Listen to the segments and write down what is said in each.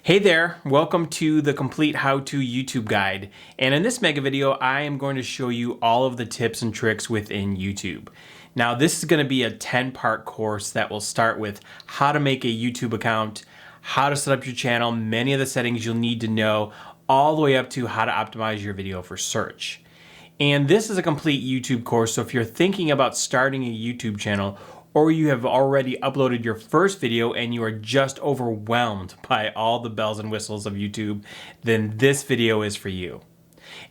Hey there, welcome to the complete how-to YouTube guide. And in this mega video, I am going to show you all of the tips and tricks within YouTube. Now, this is going to be a 10-part course that will start with how to make a YouTube account, how to set up your channel, many of the settings you'll need to know, all the way up to how to optimize your video for search. And this is a complete YouTube course, so if you're thinking about starting a YouTube channel, or you have already uploaded your first video and you are just overwhelmed by all the bells and whistles of YouTube, then this video is for you.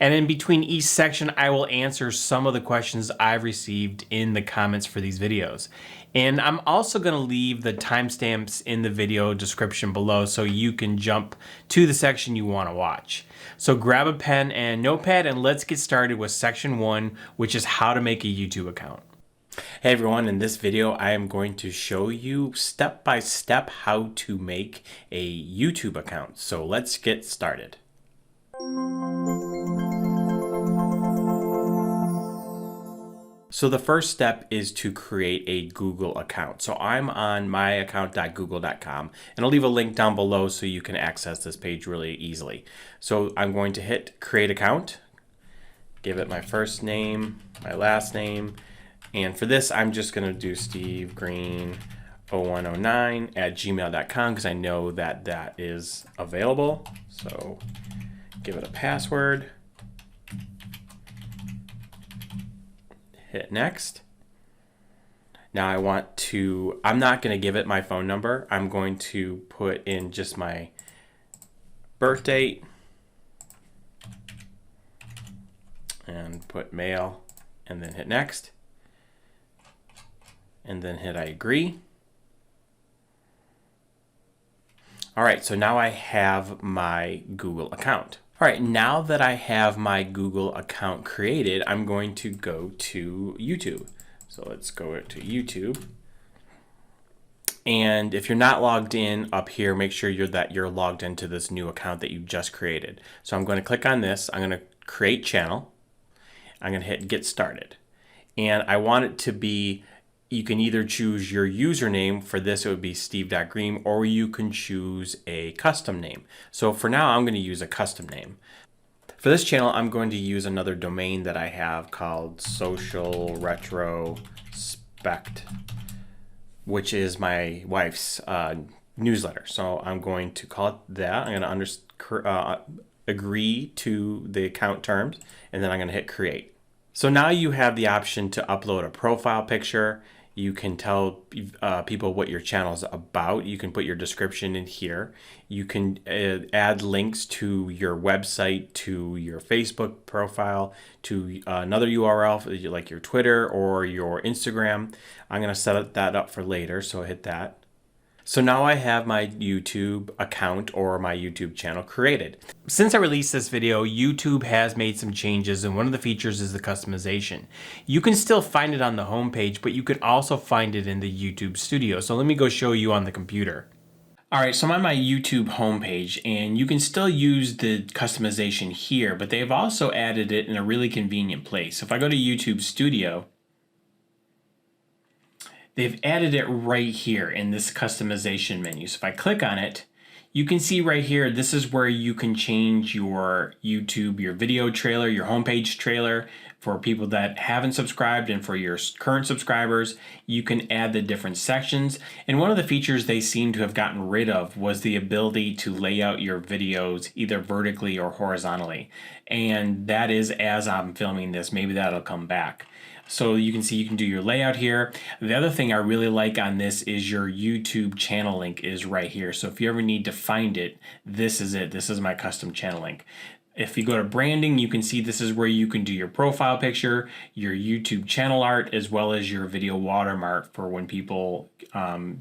And in between each section, I will answer some of the questions I've received in the comments for these videos. And I'm also going to leave the timestamps in the video description below so you can jump to the section you want to watch. So grab a pen and notepad and let's get started with section 1, which is how to make a YouTube account. Hey everyone, in this video I am going to show you step by step how to make a YouTube account. So let's get started. So the first step is to create a Google account. So I'm on myaccount.google.com and I'll leave a link down below so you can access this page really easily. So I'm going to hit create account, give it my first name, my last name, and for this, I'm just going to do stevegreen0109@gmail.com because I know that that is available. So give it a password. Hit next. Now I'm not going to give it my phone number. I'm going to put in just my birth date and put mail and then hit next. And then hit I agree. All right, so now I have my Google account. All right, now that I have my Google account created, I'm going to go to YouTube. So let's go to YouTube. And if you're not logged in up here, make sure you're logged into this new account that you just created. So I'm going to click on this. I'm going to create channel. I'm going to hit get started. And I want it to be, you can either choose your username. For this, it would be steve.green, or you can choose a custom name. So for now, I'm going to use a custom name. For this channel, I'm going to use another domain that I have called Social Retrospect, which is my wife's newsletter. So I'm going to call it that. I'm going to agree to the account terms, and then I'm going to hit create. So now you have the option to upload a profile picture. You can tell people what your channel is about. You can put your description in here. You can add links to your website, to your Facebook profile, to another URL like your Twitter or your Instagram. I'm going to set that up for later, so hit that. So now I have my YouTube account or my YouTube channel created. Since I released this video, YouTube has made some changes, and one of the features is the customization. You can still find it on the homepage, but you can also find it in the YouTube studio. So let me go show you on the computer. All right, so I'm on my YouTube homepage, and you can still use the customization here, but they've also added it in a really convenient place. If I go to YouTube Studio, they've added it right here in this customization menu. So if I click on it, you can see right here, this is where you can change your YouTube, your video trailer, your homepage trailer for people that haven't subscribed, and for your current subscribers, you can add the different sections. And one of the features they seem to have gotten rid of was the ability to lay out your videos either vertically or horizontally. And that is as I'm filming this, maybe that'll come back. So you can see you can do your layout here. The other thing I really like on this is your YouTube channel link is right here. So if you ever need to find it, this is it. This is my custom channel link. If you go to branding, you can see this is where you can do your profile picture, your YouTube channel art, as well as your video watermark for when people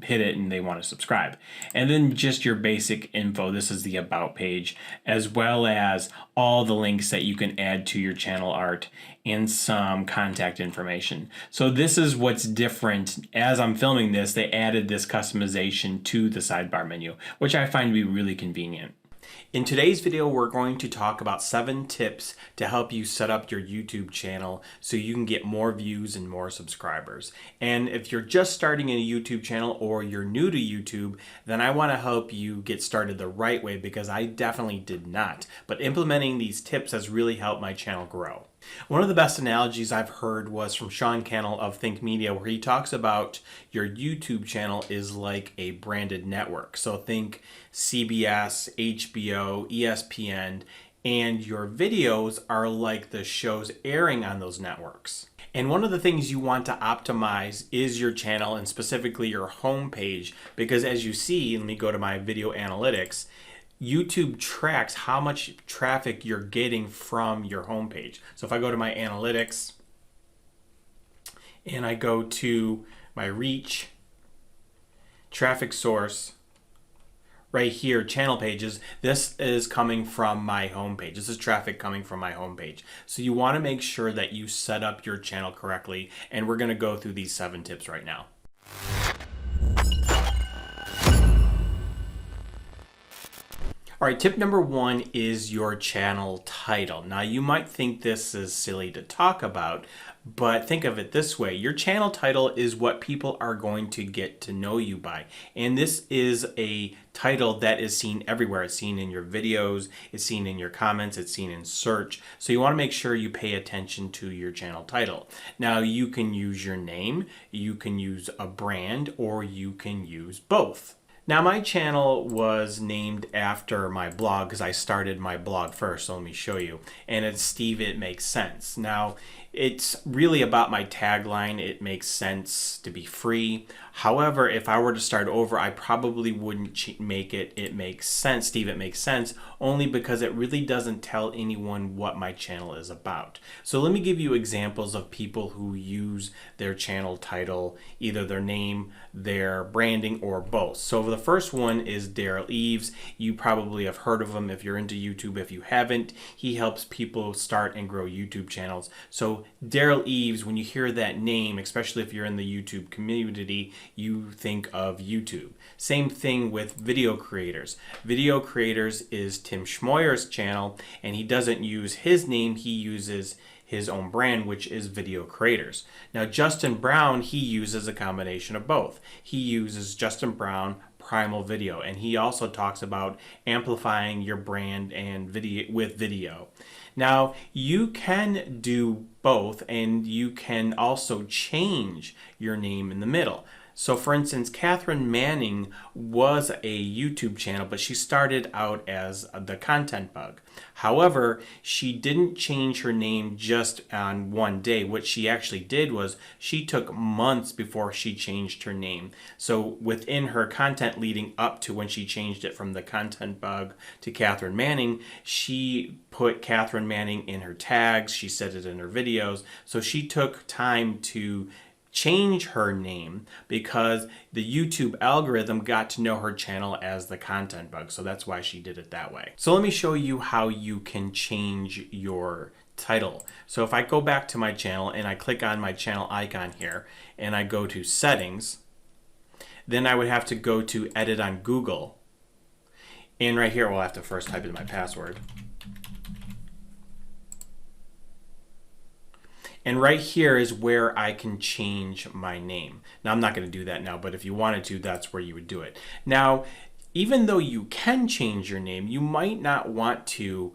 hit it and they want to subscribe. And then just your basic info. This is the about page, as well as all the links that you can add to your channel art and some contact information. So this is what's different. As I'm filming this, they added this customization to the sidebar menu, which I find to be really convenient. In today's video, we're going to talk about 7 tips to help you set up your YouTube channel so you can get more views and more subscribers. And if you're just starting a YouTube channel or you're new to YouTube, then I want to help you get started the right way because I definitely did not. But implementing these tips has really helped my channel grow. One of the best analogies I've heard was from Sean Cannell of Think Media, where he talks about your YouTube channel is like a branded network. So think CBS, HBO, ESPN, and your videos are like the shows airing on those networks. And one of the things you want to optimize is your channel and specifically your homepage, because as you see, let me go to my video analytics, YouTube tracks how much traffic you're getting from your homepage. So if I go to my analytics and I go to my reach, traffic source, right here, channel pages, this is coming from my homepage. This is traffic coming from my homepage. So you want to make sure that you set up your channel correctly, and we're going to go through these 7 tips right now. All right, tip number 1 is your channel title. Now, you might think this is silly to talk about, but think of it this way. Your channel title is what people are going to get to know you by. And this is a title that is seen everywhere. It's seen in your videos, it's seen in your comments, it's seen in search. So you want to make sure you pay attention to your channel title. Now, you can use your name, you can use a brand, or you can use both. Now, my channel was named after my blog because I started my blog first, so let me show you. And it's Steve It Makes Sense. Now, it's really about my tagline, it makes sense to be free. However, if I were to start over, I probably wouldn't make it Makes Sense, Steve It Makes Sense, only because it really doesn't tell anyone what my channel is about. So let me give you examples of people who use their channel title, either their name, their branding, or both. So the first one is Daryl Eves. You probably have heard of him if you're into YouTube. If you haven't, he helps people start and grow YouTube channels. So Daryl Eves, when you hear that name, especially if you're in the YouTube community, you think of YouTube. Same thing with video creators. Video creators is Tim Schmoyer's channel, and he doesn't use his name, he uses his own brand, which is Video Creators. Now, Justin Brown, he uses a combination of both. He uses Justin Brown Primal Video, and he also talks about amplifying your brand and video. Now, you can do both, and you can also change your name in the middle. So for instance, Catherine Manning was a YouTube channel, but she started out as the Content Bug. However, she didn't change her name just on one day. What she actually did was she took months before she changed her name. So within her content leading up to when she changed it from the Content Bug to Catherine Manning, she put Catherine Manning in her tags, she said it in her videos. So she took time to change her name because the YouTube algorithm got to know her channel as the Content Bug. So that's why she did it that way. So let me show you how you can change your title. So if I go back to my channel and I click on my channel icon here and I go to settings, then I would have to go to edit on Google. And right here, we'll have to first type in my password. And right here is where I can change my name. Now, I'm not going to do that now, but if you wanted to, that's where you would do it. Now, even though you can change your name, you might not want to,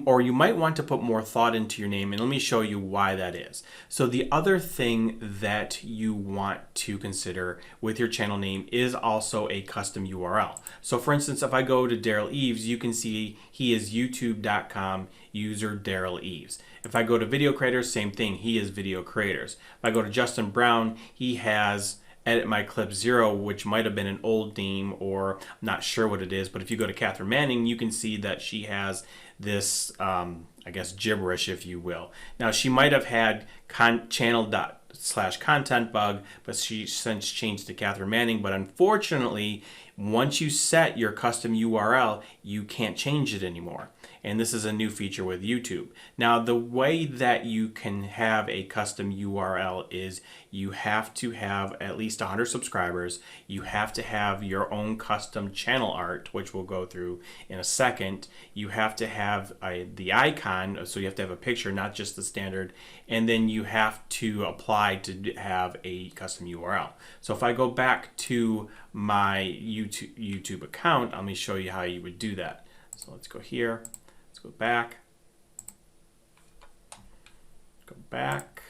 or you might want to put more thought into your name, and let me show you why that is. So the other thing that you want to consider with your channel name is also a custom URL. So for instance, if I go to Daryl Eves, you can see he is youtube.com user Daryl Eves. If I go to Video Creators, same thing, he is Video Creators. If I go to Justin Brown, he has Edit My Clip 0, which might have been an old name, or I'm not sure what it is, but if you go to Catherine Manning, you can see that she has this, I guess, gibberish, if you will. Now, she might have had channel./content bug, but she since changed to Catherine Manning, but unfortunately, Once you set your custom URL, you can't change it anymore. And this is a new feature with YouTube. Now, the way that you can have a custom URL is you have to have at least 100 subscribers. You have to have your own custom channel art, which we'll go through in a second. You have to have the icon, so you have to have a picture, not just the standard. And then you have to apply to have a custom URL. So if I go back to my YouTube account, let me show you how you would do that. So let's go here. Let's go back. Go back.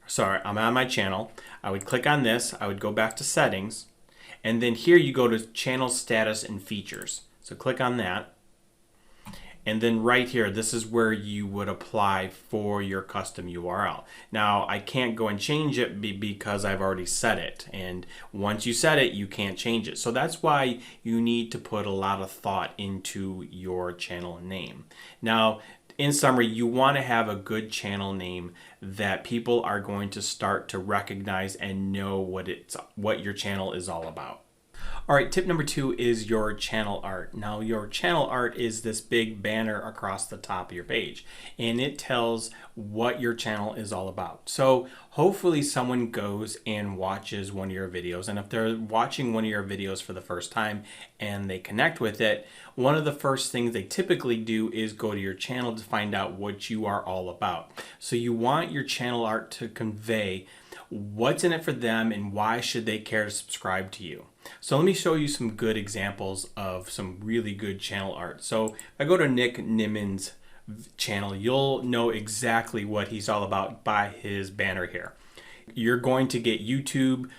Sorry, I'm on my channel. I would click on this. I would go back to settings. And then here you go to channel status and features. So click on that. And then right here, this is where you would apply for your custom URL. Now, I can't go and change it because I've already set it. And once you set it, you can't change it. So that's why you need to put a lot of thought into your channel name. Now, in summary, you want to have a good channel name that people are going to start to recognize and know what your channel is all about. All right, tip number 2 is your channel art. Now, your channel art is this big banner across the top of your page, and it tells what your channel is all about. So hopefully someone goes and watches one of your videos, and if they're watching one of your videos for the first time and they connect with it, one of the first things they typically do is go to your channel to find out what you are all about. So you want your channel art to convey what's in it for them and why should they care to subscribe to you. So let me show you some good examples of some really good channel art. So if I go to Nick Niman's channel, you'll know exactly what he's all about by his banner here. You're going to get YouTube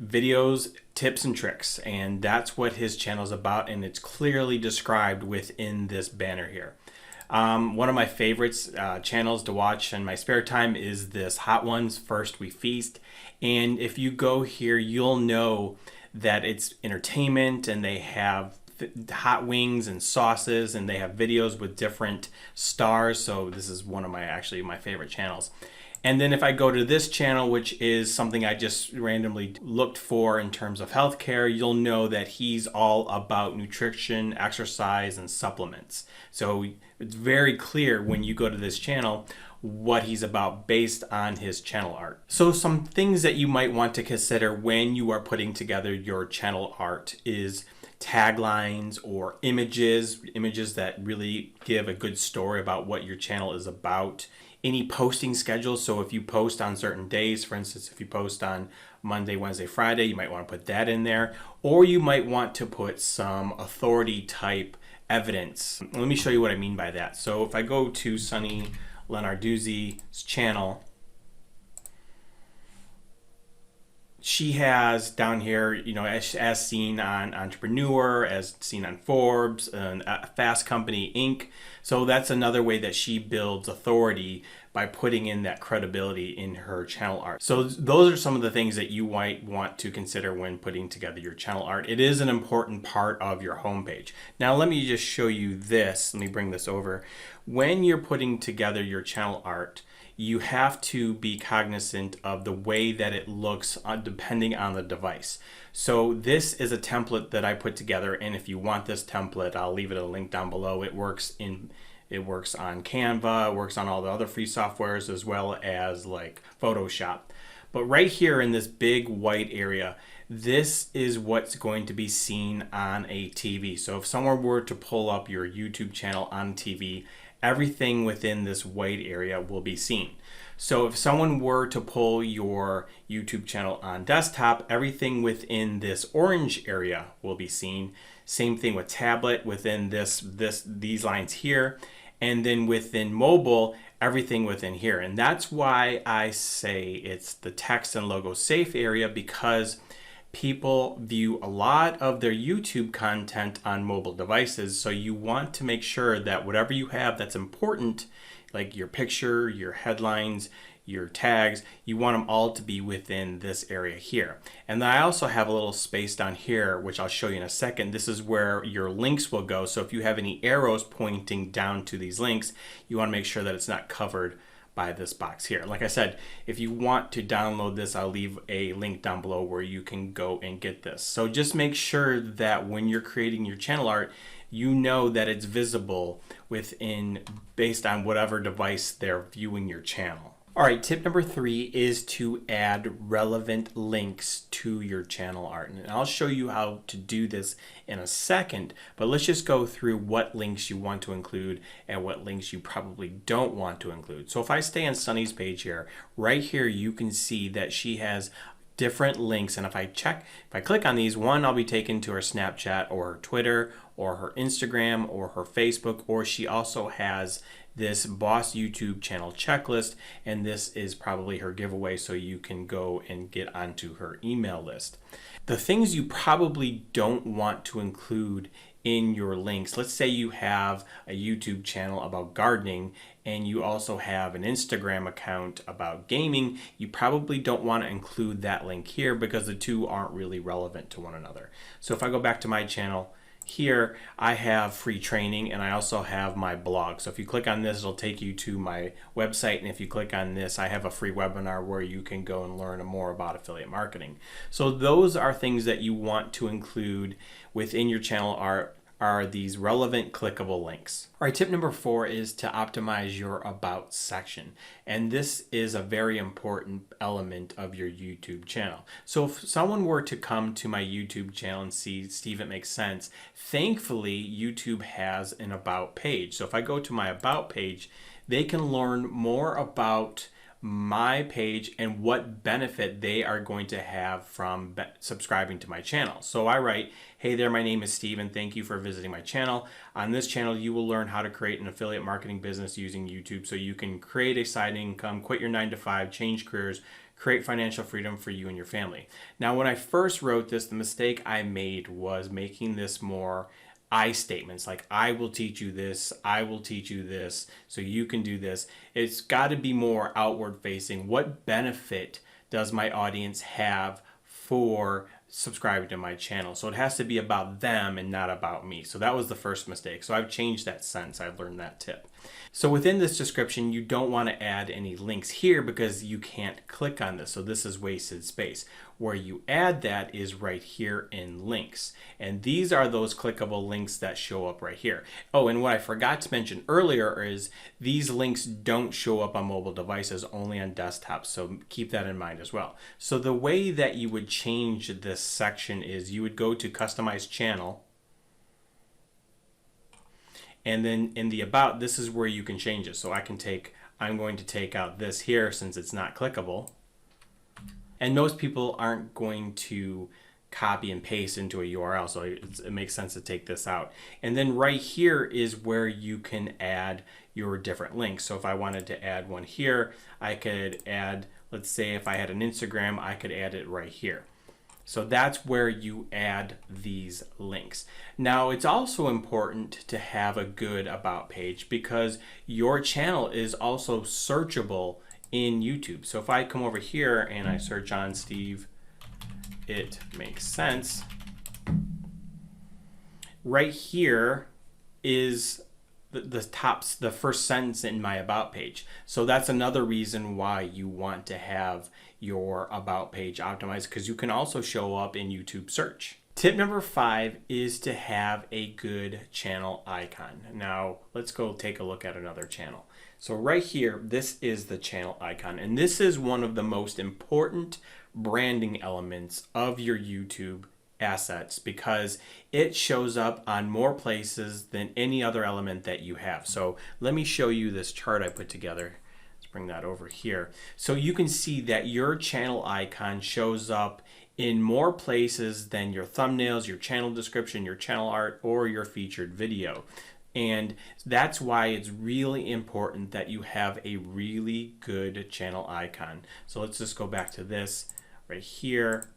videos, tips and tricks, and that's what his channel is about, and it's clearly described within this banner here. One of my favorites channels to watch in my spare time is this Hot Ones First We Feast, and if you go here, you'll know that it's entertainment, and they have hot wings and sauces, and they have videos with different stars. So this is one of my favorite channels. And then if I go to this channel, which is something I just randomly looked for in terms of healthcare, you'll know that he's all about nutrition, exercise, and supplements. So it's very clear when you go to this channel what he's about based on his channel art. So some things that you might want to consider when you are putting together your channel art is taglines or images that really give a good story about what your channel is about. Any posting schedules, so if you post on certain days, for instance, if you post on Monday, Wednesday, Friday, you might want to put that in there, or you might want to put some authority type evidence. Let me show you what I mean by that. So if I go to Sunny Lenarduzzi's channel, she has down here, you know, as seen on Entrepreneur, as seen on Forbes, and Fast Company Inc. So that's another way that she builds authority by putting in that credibility in her channel art. So those are some of the things that you might want to consider when putting together your channel art. It is an important part of your homepage. Now let me just show you this. Let me bring this over. When you're putting together your channel art, you have to be cognizant of the way that it looks depending on the device. So this is a template that I put together, and if you want this template, I'll leave it a link down below. It works on Canva, it works on all the other free softwares as well as like Photoshop. But right here in this big white area, this is what's going to be seen on a TV. So if someone were to pull up your YouTube channel on TV, everything within this white area will be seen. So if someone were to pull your YouTube channel on desktop, everything within this orange area will be seen. Same thing with tablet within these lines here. And then within mobile, everything within here. And that's why I say it's the text and logo safe area, because people view a lot of their YouTube content on mobile devices. So you want to make sure that whatever you have that's important, like your picture, your headlines, your tags, you want them all to be within this area here. And then I also have a little space down here, which I'll show you in a second. This is where your links will go. So if you have any arrows pointing down to these links, you want to make sure that it's not covered by this box here. Like I said, if you want to download this, I'll leave a link down below where you can go and get this. So just make sure that when you're creating your channel art, you know that it's visible based on whatever device they're viewing your channel. All right, tip number 3 is to add relevant links to your channel art. And I'll show you how to do this in a second, but let's just go through what links you want to include and what links you probably don't want to include. So if I stay on Sunny's page here, right here you can see that she has different links, and if I click on these, one, I'll be taken to her Snapchat or her Twitter or her Instagram or her Facebook, or she also has this Boss YouTube channel checklist, and this is probably her giveaway, so you can go and get onto her email list. The things you probably don't want to include in your links, let's say you have a YouTube channel about gardening and you also have an Instagram account about gaming, you probably don't want to include that link here because the two aren't really relevant to one another. So if I go back to my channel, here I have free training and I also have my blog. So if you click on this, it'll take you to my website, and if you click on this, I have a free webinar where you can go and learn more about affiliate marketing. So those are things that you want to include within your channel art, are these relevant clickable links. All right, tip number 4 is to optimize your about section. And this is a very important element of your YouTube channel. So if someone were to come to my YouTube channel and see Steve It Makes Sense, thankfully YouTube has an about page. So if I go to my about page, they can learn more about my page and what benefit they are going to have from subscribing to my channel. So I write, hey there, my name is Steve and thank you for visiting my channel. On this channel, you will learn how to create an affiliate marketing business using YouTube so you can create a side income, quit your 9-to-5, change careers, create financial freedom for you and your family. Now, when I first wrote this, the mistake I made was making this more I statements, like I will teach you this, I will teach you this, so you can do this. It's got to be more outward facing. What benefit does my audience have for subscribing to my channel? So it has to be about them and not about me. So that was the first mistake. So I've changed that since I've learned that tip. So within this description, you don't want to add any links here because you can't click on this. So this is wasted space. Where you add that is right here in links. And these are those clickable links that show up right here. Oh, and what I forgot to mention earlier is these links don't show up on mobile devices, only on desktops. So keep that in mind as well. So the way that you would change this section is you would go to Customize Channel. And then in the About, this is where you can change it. So I'm going to take out this here since it's not clickable. And most people aren't going to copy and paste into a URL, so it makes sense to take this out. And then right here is where you can add your different links. So if I wanted to add one here, I could add, let's say if I had an Instagram, I could add it right here. So that's where you add these links. Now, it's also important to have a good about page because your channel is also searchable in YouTube. So if I come over here and I search on Steve It Makes Sense, right here is the first sentence in my about page. So that's another reason why you want to have your about page optimized, because you can also show up in YouTube search. Tip number 5 is to have a good channel icon. Now let's go take a look at another channel. So right here, this is the channel icon, and this is one of the most important branding elements of your YouTube assets because it shows up on more places than any other element that you have. So let me show you this chart I put together. Let's bring that over here. So you can see that your channel icon shows up in more places than your thumbnails, your channel description, your channel art, or your featured video. And that's why it's really important that you have a really good channel icon. So let's just go back to this right here.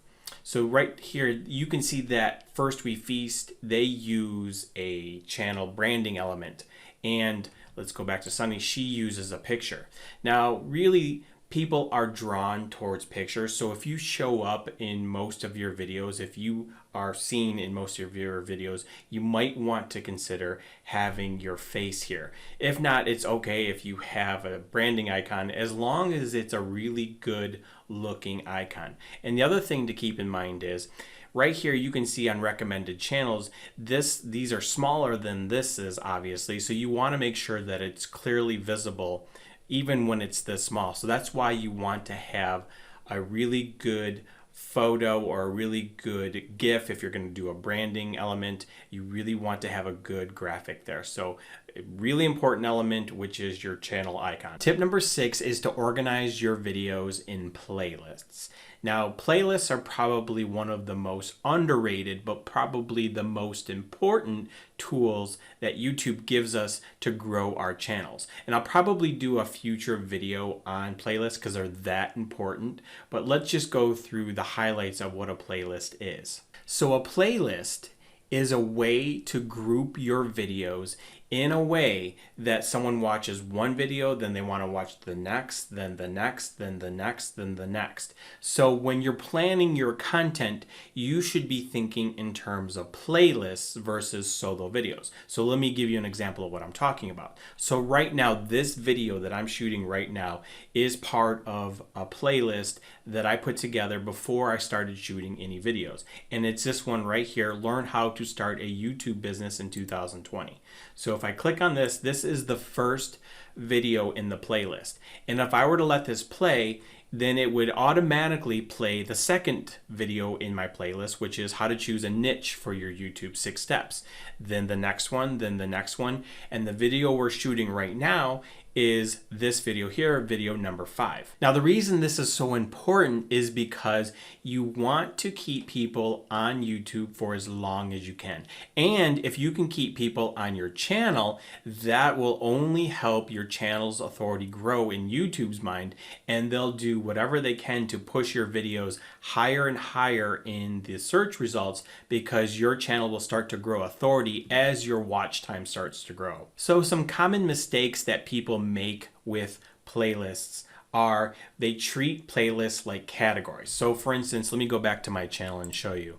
So right here, you can see that First We Feast, they use a channel branding element. And let's go back to Sunny, she uses a picture. Now, really, people are drawn towards pictures. So if you show up in most of your videos, if you are seen in most of your videos, you might want to consider having your face here. If not, it's okay if you have a branding icon, as long as it's a really good looking icon. And the other thing to keep in mind is, right here you can see on recommended channels, these are smaller than this is, obviously, so you want to make sure that it's clearly visible even when it's this small. So that's why you want to have a really good photo or a really good GIF. If you're going to do a branding element, you really want to have a good graphic there. So a really important element, which is your channel icon. Tip number 6 is to organize your videos in playlists. Now, playlists are probably one of the most underrated, but probably the most important tools that YouTube gives us to grow our channels. And I'll probably do a future video on playlists because they're that important, but let's just go through the highlights of what a playlist is. So a playlist is a way to group your videos in a way that someone watches one video, then they want to watch the next, then the next, then the next, then the next. So when you're planning your content, you should be thinking in terms of playlists versus solo videos. So let me give you an example of what I'm talking about. So right now, this video that I'm shooting right now is part of a playlist that I put together before I started shooting any videos. And it's this one right here, Learn How to Start a YouTube Business in 2020. So if I click on this, this is the first video in the playlist. And if I were to let this play, then it would automatically play the second video in my playlist, which is how to choose a niche for your YouTube 6 steps. Then the next one, then the next one. And the video we're shooting right now is this video here, video number 5. Now, the reason this is so important is because you want to keep people on YouTube for as long as you can. And if you can keep people on your channel, that will only help your channel's authority grow in YouTube's mind, and they'll do whatever they can to push your videos higher and higher in the search results, because your channel will start to grow authority as your watch time starts to grow. So some common mistakes that people make with playlists are they treat playlists like categories. So for instance, let me go back to my channel and show you.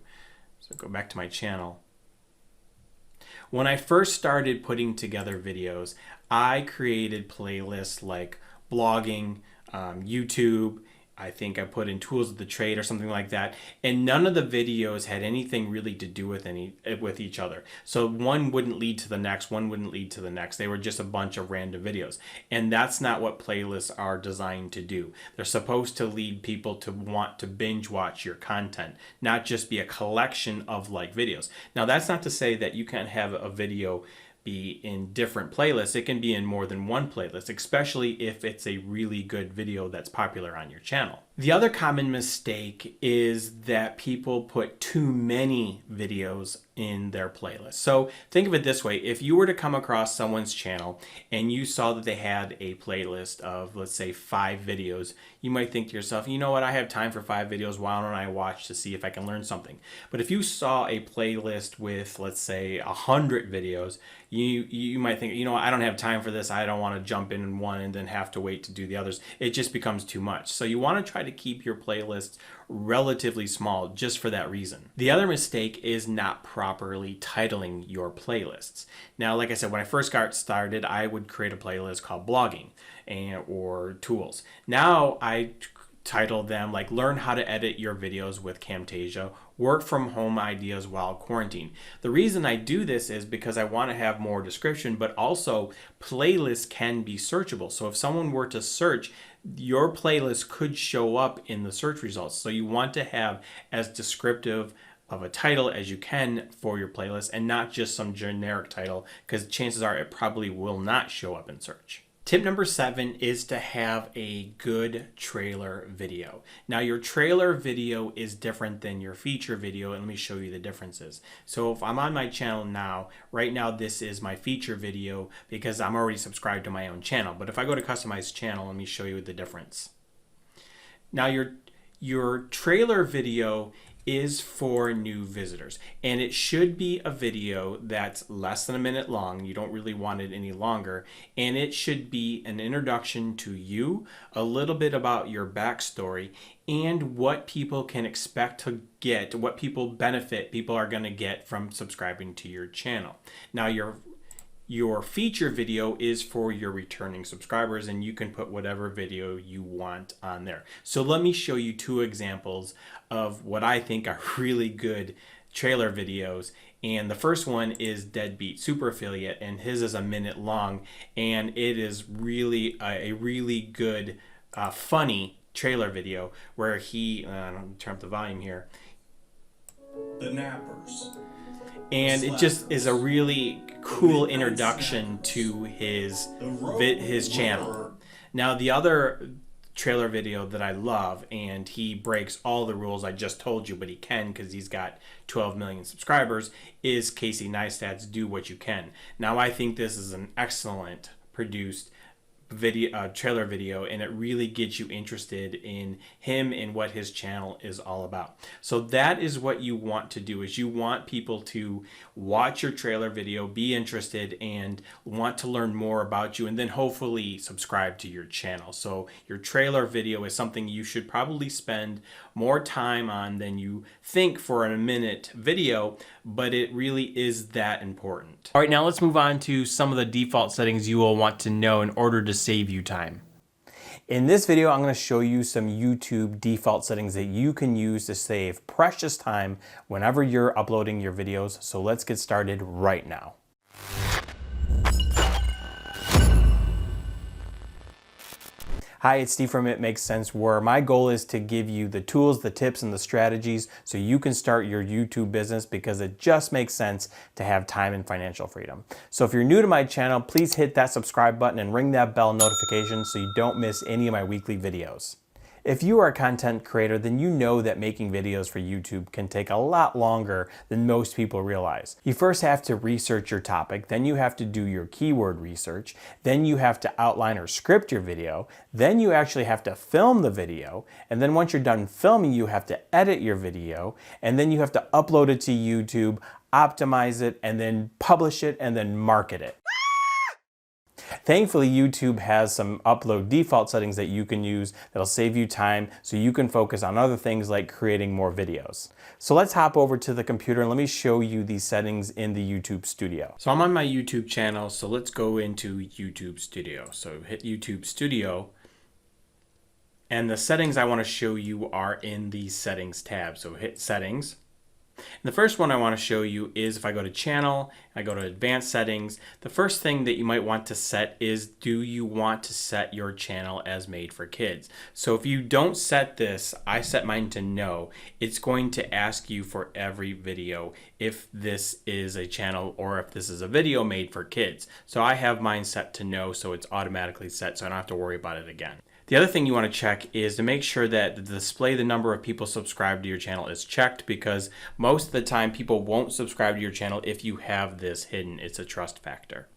So go back to my channel. When I first started putting together videos, I created playlists like blogging, YouTube, I think I put in tools of the trade or something like that, and none of the videos had anything really to do with each other. So one wouldn't lead to the next, one wouldn't lead to the next. They were just a bunch of random videos. And that's not what playlists are designed to do. They're supposed to lead people to want to binge watch your content, not just be a collection of like videos. Now, that's not to say that you can't have a video be in different playlists. It can be in more than one playlist, especially if it's a really good video that's popular on your channel. The other common mistake is that people put too many videos in their playlist. So think of it this way. If you were to come across someone's channel and you saw that they had a playlist of, let's say, 5 videos, you might think to yourself, you know what, I have time for 5 videos. Why don't I watch to see if I can learn something? But if you saw a playlist with, let's say, 100 videos, you might think, you know what, I don't have time for this. I don't want to jump in one and then have to wait to do the others. It just becomes too much. So you want to try to keep your playlists relatively small just for that reason. The other mistake is not properly titling your playlists. Now, like I said, when I first got started, I would create a playlist called blogging or tools. Now I title them like Learn How to Edit Your Videos with Camtasia, Work from Home Ideas While Quarantine. The reason I do this is because I want to have more description, but also playlists can be searchable. So if someone were to search, your playlist could show up in the search results. So you want to have as descriptive of a title as you can for your playlist and not just some generic title, because chances are it probably will not show up in search. Tip number 7 is to have a good trailer video. Now, your trailer video is different than your feature video, and let me show you the differences. So if I'm on my channel now, right now this is my feature video because I'm already subscribed to my own channel. But if I go to customize channel, let me show you the difference. Now, your trailer video is for new visitors, and it should be a video that's less than a minute long. You don't really want it any longer, and it should be an introduction to you, a little bit about your backstory, and what people can expect to get, what people are going to get from subscribing to your channel. Now your feature video is for your returning subscribers, and you can put whatever video you want on there. So let me show you two examples of what I think are really good trailer videos. And the first one is Deadbeat Super Affiliate, and his is a minute long, and it is really a really good, funny trailer video where he, I'll turn up the volume here. The Nappers. And it just is a really cool introduction to his channel. Now the other trailer video that I love, and he breaks all the rules I just told you, but he can because he's got 12 million subscribers, is Casey Neistat's Do What You Can. Now I think this is an excellent produced video, trailer video, and it really gets you interested in him and what his channel is all about. So that is what you want to do, is you want people to watch your trailer video, be interested, and want to learn more about you, and then hopefully subscribe to your channel. So your trailer video is something you should probably spend more time on than you think for a minute video, but it really is that important. All right, now let's move on to some of the default settings you will want to know in order to save you time. In this video, I'm going to show you some YouTube default settings that you can use to save precious time whenever you're uploading your videos. So let's get started right now. Hi, it's Steve from It Makes Sense, where my goal is to give you the tools, the tips, and the strategies so you can start your YouTube business, because it just makes sense to have time and financial freedom. So if you're new to my channel, please hit that subscribe button and ring that bell notification so you don't miss any of my weekly videos. If you are a content creator, then you know that making videos for YouTube can take a lot longer than most people realize. You first have to research your topic, then you have to do your keyword research, then you have to outline or script your video, then you actually have to film the video, and then once you're done filming, you have to edit your video, and then you have to upload it to YouTube, optimize it, and then publish it, and then market it. Thankfully, YouTube has some upload default settings that you can use that'll save you time so you can focus on other things like creating more videos. So let's hop over to the computer and let me show you these settings in the YouTube Studio. So I'm on my YouTube channel, so let's go into YouTube Studio. So hit YouTube Studio, and the settings I want to show you are in the Settings tab. So hit Settings. And the first one I want to show you is, if I go to Channel, I go to Advanced Settings, the first thing that you might want to set is, do you want to set your channel as made for kids? So if you don't set this, I set mine to no, it's going to ask you for every video if this is a channel or if this is a video made for kids. So I have mine set to no, so it's automatically set, so I don't have to worry about it again. The other thing you want to check is to make sure that the display the number of people subscribed to your channel is checked, because most of the time people won't subscribe to your channel if you have this hidden. It's a trust factor.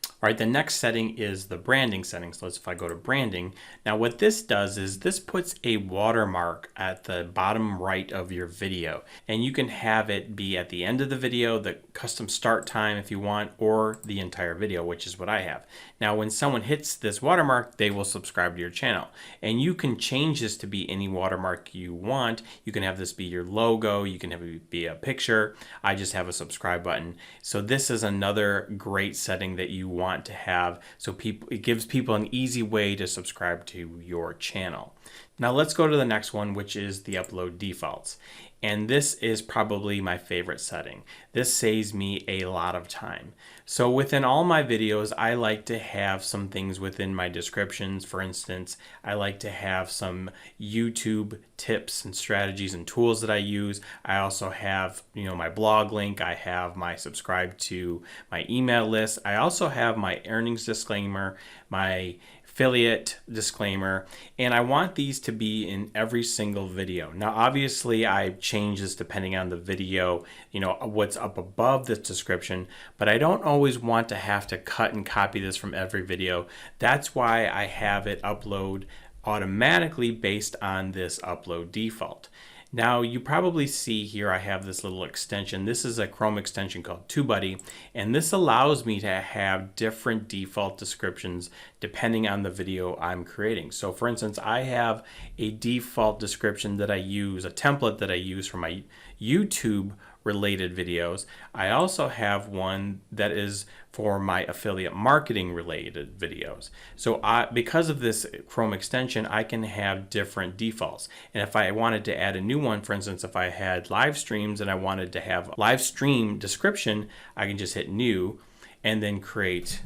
All right, the next setting is the branding settings. So if I go to branding, now what this does is this puts a watermark at the bottom right of your video, and you can have it be at the end of the video, the custom start time if you want, or the entire video, which is what I have. Now when someone hits this watermark, they will subscribe to your channel, and you can change this to be any watermark you want. You can have this be your logo, you can have it be a picture. I just have a subscribe button. So this is another great setting that you want to have, so it gives people an easy way to subscribe to your channel. Now let's go to the next one, which is the upload defaults. And this is probably my favorite setting. This saves me a lot of time. So within all my videos, I like to have some things within my descriptions. For instance, I like to have some YouTube tips and strategies and tools that I use. I also have, my blog link. I have my subscribe to my email list. I also have my earnings disclaimer, my affiliate disclaimer, and I want these to be in every single video. Now obviously I change this depending on the video, what's up above this description, but I don't always want to have to cut and copy this from every video. That's why I have it upload automatically based on this upload default. Now you probably see here I have this little extension. This is a Chrome extension called TubeBuddy, and this allows me to have different default descriptions depending on the video I'm creating. So for instance, I have a default description that I use, a template that I use for my YouTube related videos. I also have one that is for my affiliate marketing related videos. So because of this Chrome extension, I can have different defaults. And if I wanted to add a new one, for instance, if I had live streams and I wanted to have live stream description, I can just hit new and then create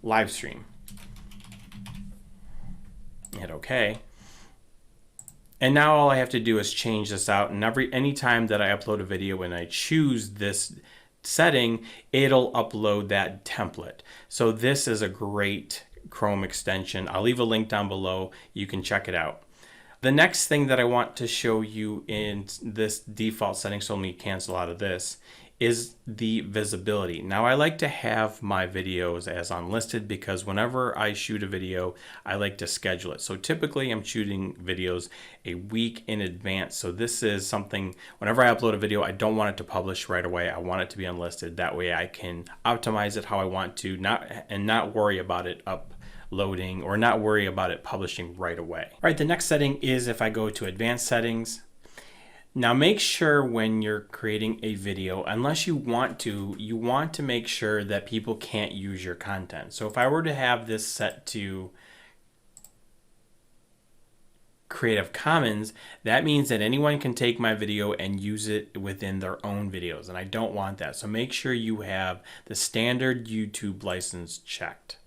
live stream. Hit OK. And now all I have to do is change this out, and any time that I upload a video and I choose this setting, it'll upload that template. So this is a great Chrome extension. I'll leave a link down below. You can check it out. The next thing that I want to show you in this default setting, so let me cancel out of this, is the visibility. Now I like to have my videos as unlisted because whenever I shoot a video, I like to schedule it. So typically I'm shooting videos a week in advance. So this is something, whenever I upload a video, I don't want it to publish right away. I want it to be unlisted. That way I can optimize it how I want to, not worry about it uploading or not worry about it publishing right away. All right, the next setting is if I go to advanced settings. Now make sure when you're creating a video, unless you want to make sure that people can't use your content. So if I were to have this set to Creative Commons, that means that anyone can take my video and use it within their own videos, and I don't want that. So make sure you have the standard YouTube license checked.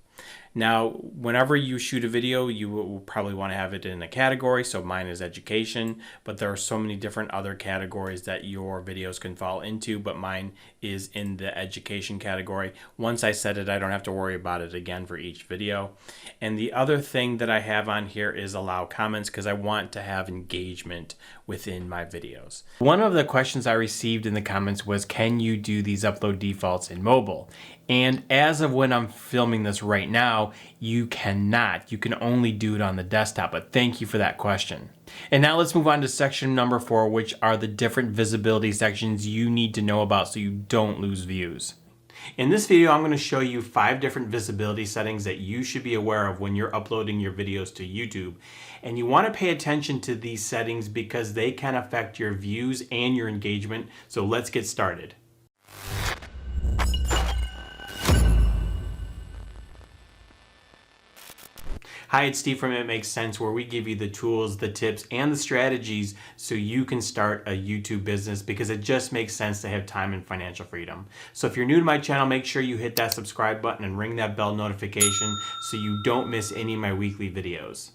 Now, whenever you shoot a video, you will probably want to have it in a category. So mine is education, but there are so many different other categories that your videos can fall into, but mine is in the education category. Once I set it, I don't have to worry about it again for each video. And the other thing that I have on here is allow comments because I want to have engagement within my videos. One of the questions I received in the comments was, can you do these upload defaults in mobile? And as of when I'm filming this right now, you cannot. You can only do it on the desktop, but thank you for that question. And now let's move on to section number 4, which are the different visibility sections you need to know about so you don't lose views. In this video, I'm going to show you 5 different visibility settings that you should be aware of when you're uploading your videos to YouTube. And you want to pay attention to these settings because they can affect your views and your engagement. So let's get started. Hi, it's Steve from It Makes Sense, where we give you the tools, the tips, and the strategies so you can start a YouTube business because it just makes sense to have time and financial freedom. So if you're new to my channel, make sure you hit that subscribe button and ring that bell notification so you don't miss any of my weekly videos.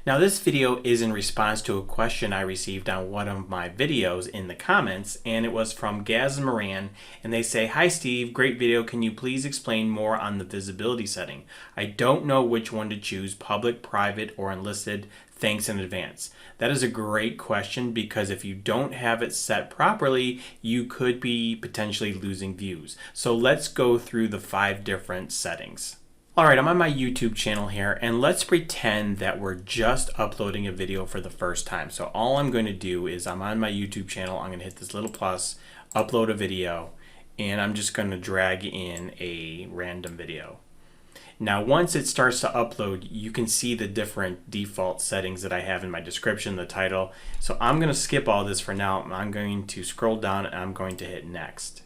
Now this video is in response to a question I received on one of my videos in the comments, and it was from Gaz and Moran, and they say, "Hi Steve, great video. Can you please explain more on the visibility setting? I don't know which one to choose, public, private, or unlisted. Thanks in advance." That is a great question because if you don't have it set properly, you could be potentially losing views. So let's go through the 5 different settings. All right, I'm on my YouTube channel here, and let's pretend that we're just uploading a video for the first time. So all I'm going to do is I'm on my YouTube channel, I'm going to hit this little plus, upload a video, and I'm just going to drag in a random video. Now once it starts to upload, you can see the different default settings that I have in my description, the title. So I'm going to skip all this for now. I'm going to scroll down and I'm going to hit next.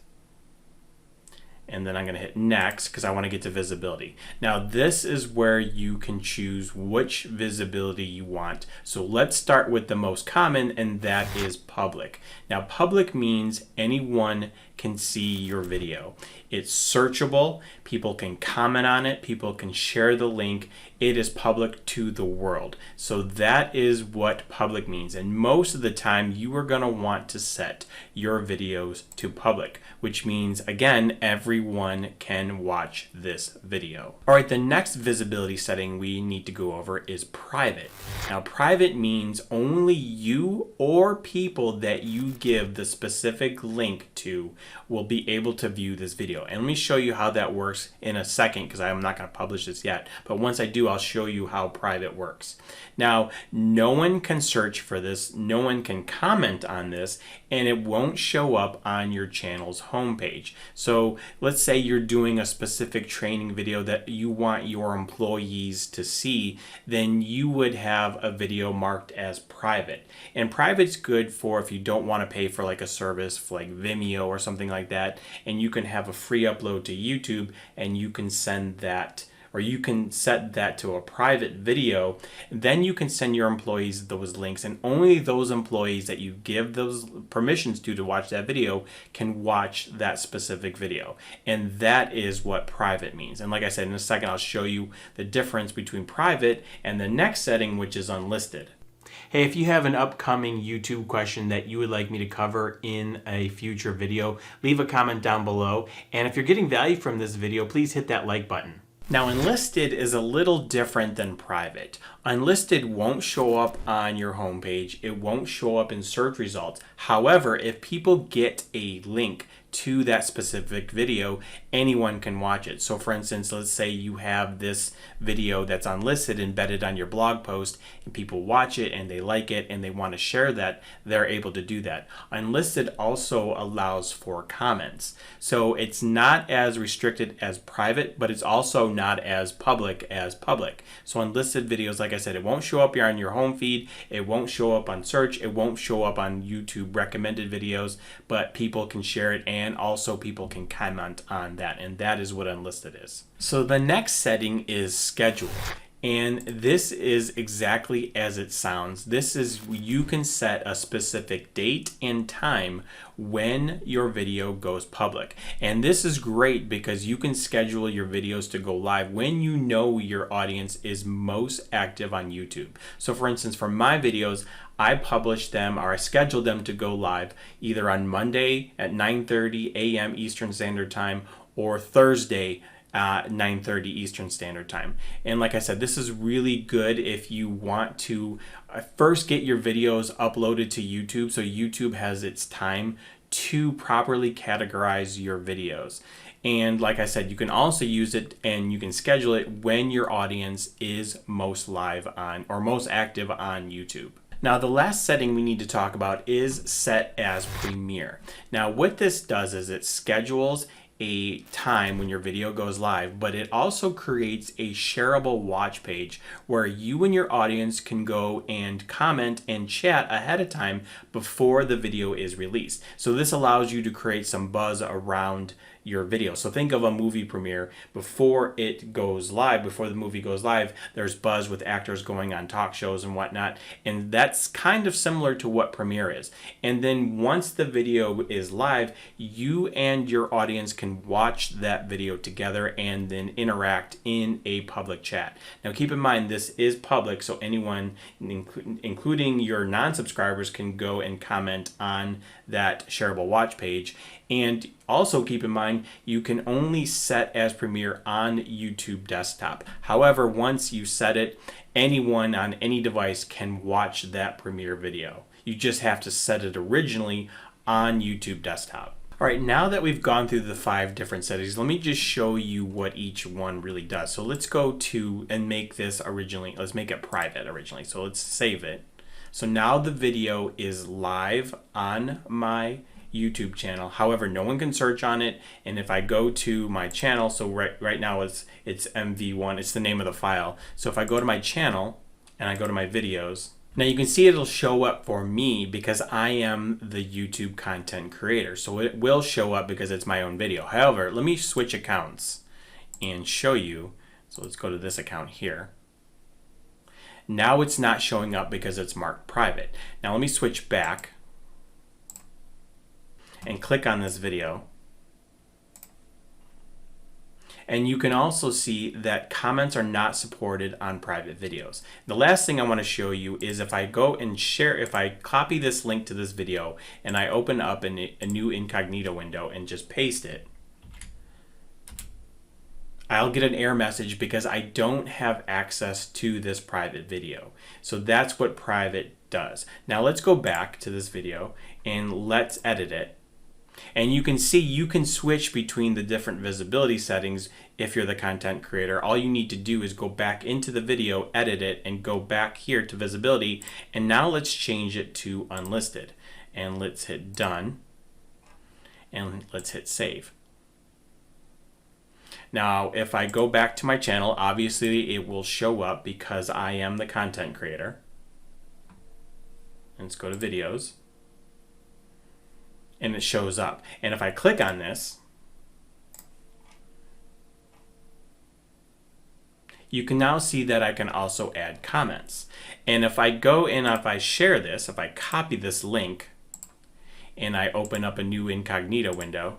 And then I'm going to hit next because I want to get to visibility. Now this is where you can choose which visibility you want. So let's start with the most common, and that is public. Now public means anyone can see your video. It's searchable, people can comment on it, people can share the link. It is public to the world. So that is what public means. And most of the time you are going to want to set your videos to public, which means again, every everyone can watch this video. All right, the next visibility setting we need to go over is private. Now, private means only you or people that you give the specific link to will be able to view this video. And let me show you how that works in a second, because I'm not going to publish this yet. But once I do, I'll show you how private works. Now, no one can search for this, no one can comment on this, and it won't show up on your channel's homepage. So let's say you're doing a specific training video that you want your employees to see, then you would have a video marked as private. And private's good for if you don't want to pay for like a service like Vimeo or something like that, and you can have a free upload to YouTube and you can send that, or you can set that to a private video. Then you can send your employees those links, and only those employees that you give those permissions to watch that video can watch that specific video. And that is what private means. And like I said, in a second, I'll show you the difference between private and the next setting, which is unlisted. Hey, if you have an upcoming YouTube question that you would like me to cover in a future video, leave a comment down below. And if you're getting value from this video, please hit that like button. Now, unlisted is a little different than private. Unlisted won't show up on your homepage. It won't show up in search results. However, if people get a link to that specific video, anyone can watch it. So for instance, let's say you have this video that's unlisted embedded on your blog post, and people watch it and they like it and they want to share that, they're able to do that. Unlisted also allows for comments. So it's not as restricted as private, but it's also not as public as public. So unlisted videos, like I said, it won't show up here on your home feed, it won't show up on search, it won't show up on YouTube recommended videos, but people can share it and also people can comment on that, and that is what unlisted is. So the next setting is schedule. And this is exactly as it sounds. This is, you can set a specific date and time when your video goes public. And this is great because you can schedule your videos to go live when you know your audience is most active on YouTube. So for instance, for my videos, I publish them, or I schedule them to go live either on Monday at 9:30 a.m. Eastern Standard Time or Thursday 9:30 Eastern Standard Time. And like I said, this is really good if you want to first get your videos uploaded to YouTube, so YouTube has its time to properly categorize your videos. And like I said, you can also use it and you can schedule it when your audience is most live on or most active on YouTube. Now, the last setting we need to talk about is set as premiere. Now, what this does is it schedules a time when your video goes live, but it also creates a shareable watch page where you and your audience can go and comment and chat ahead of time before the video is released. So this allows you to create some buzz around your video. So think of a movie premiere. Before it goes live, before the movie goes live, there's buzz with actors going on talk shows and whatnot. And that's kind of similar to what premiere is. And then once the video is live, you and your audience can watch that video together and then interact in a public chat. Now keep in mind, this is public, so anyone, including your non-subscribers, can go and comment on that shareable watch page. And also keep in mind, you can only set as premiere on YouTube desktop. However, once you set it, anyone on any device can watch that premiere video. You just have to set it originally on YouTube desktop. All right, now that we've gone through the 5 different settings, let me just show you what each one really does. So let's go to and make this originally, let's make it private originally. So let's save it. So now the video is live on my YouTube channel. However, no one can search on it. And if I go to my channel, so right now it's MV1, it's the name of the file. So if I go to my channel and I go to my videos, now you can see it'll show up for me because I am the YouTube content creator. So it will show up because it's my own video. However, let me switch accounts and show you. So let's go to this account here. Now it's not showing up because it's marked private. Now let me switch back and click on this video. And you can also see that comments are not supported on private videos. The last thing I want to show you is if I go and share, if I copy this link to this video and I open up a new incognito window and just paste it, I'll get an error message because I don't have access to this private video. So that's what private does. Now let's go back to this video and let's edit it. And you can see you can switch between the different visibility settings if you're the content creator. All you need to do is go back into the video, edit it, and go back here to visibility. And now let's change it to unlisted. And let's hit done. And let's hit save. Now, if I go back to my channel, obviously it will show up because I am the content creator. And let's go to videos. And it shows up. And if I click on this, you can now see that I can also add comments. And if I go and if I share this, if I copy this link and I open up a new incognito window,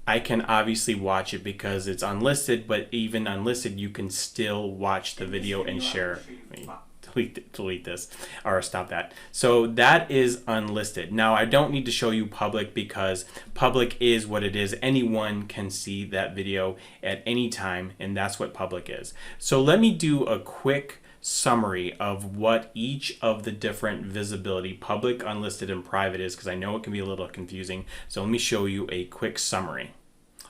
I can obviously watch it because it's unlisted, but even unlisted, you can still watch the video and share. Delete this or stop that. So that is unlisted. Now I don't need to show you public because public is what it is. Anyone can see that video at any time, and that's what public is. So let me do a quick summary of what each of the different visibility, public, unlisted, and private is, because I know it can be a little confusing. So let me show you a quick summary.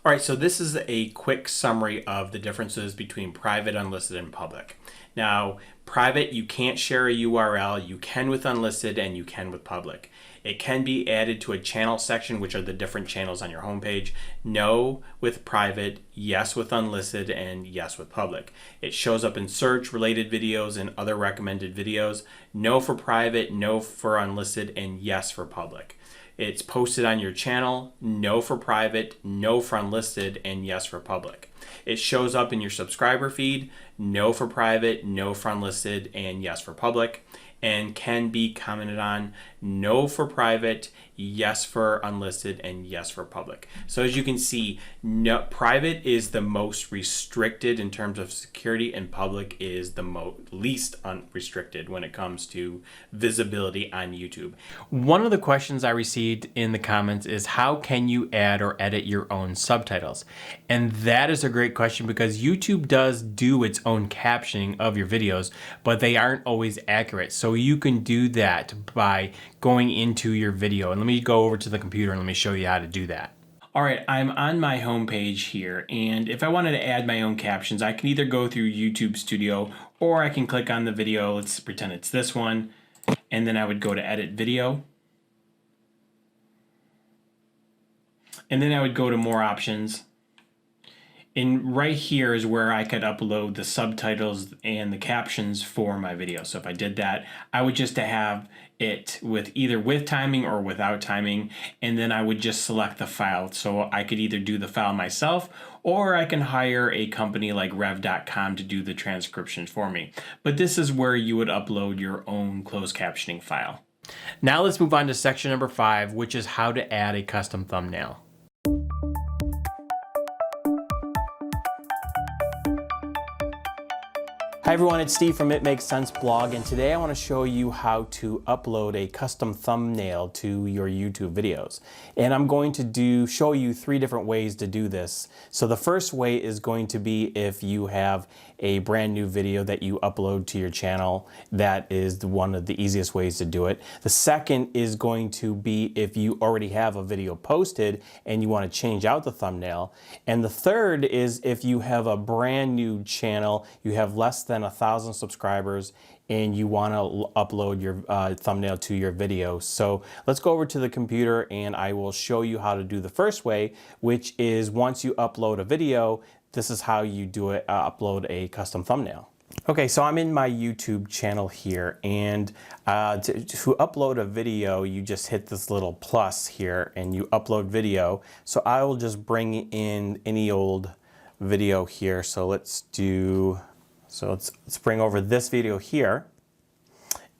All right, so this is a quick summary of the differences between private, unlisted, and public. Now, private, you can't share a URL. You can with unlisted, and you can with public. It can be added to a channel section, which are the different channels on your homepage. No with private, yes with unlisted, and yes with public. It shows up in search, related videos, and other recommended videos. No for private, no for unlisted, and yes for public. It's posted on your channel, no for private, no for unlisted, and yes for public. It shows up in your subscriber feed, no for private, no for unlisted, and yes for public. And can be commented on, no for private, yes for unlisted, and yes for public. So as you can see, no, private is the most restricted in terms of security, and public is the least unrestricted when it comes to visibility on YouTube. One of the questions I received in the comments is how can you add or edit your own subtitles? And that is a great question because YouTube does do its own captioning of your videos, but they aren't always accurate. So you can do that by going into your video. And let me go over to the computer and let me show you how to do that. All right, I'm on my home page here, and if I wanted to add my own captions, I can either go through YouTube Studio or I can click on the video. Let's pretend it's this one, and then I would go to Edit Video. And then I would go to More Options. And right here is where I could upload the subtitles and the captions for my video. So if I did that, I would just have it with either with timing or without timing, and then I would just select the file. So I could either do the file myself or I can hire a company like rev.com to do the transcription for me. But this is where you would upload your own closed captioning file. Now let's move on to section number 5, which is how to add a custom thumbnail. Hi everyone, it's Steve from It Makes Sense blog, and today I want to show you how to upload a custom thumbnail to your YouTube videos. And I'm going to show you 3 different ways to do this. So the first way is going to be if you have a brand new video that you upload to your channel. That is one of the easiest ways to do it. The second is going to be if you already have a video posted and you want to change out the thumbnail. And the third is if you have a brand new channel, you have less than 1,000 subscribers, and you want to upload your thumbnail to your video. So let's go over to the computer and I will show you how to do the first way, which is once you upload a video, this is how you do it, upload a custom thumbnail. Okay, so I'm in my YouTube channel here, and to upload a video, you just hit this little plus here and you upload video. So I will just bring in any old video here. So let's bring over this video here.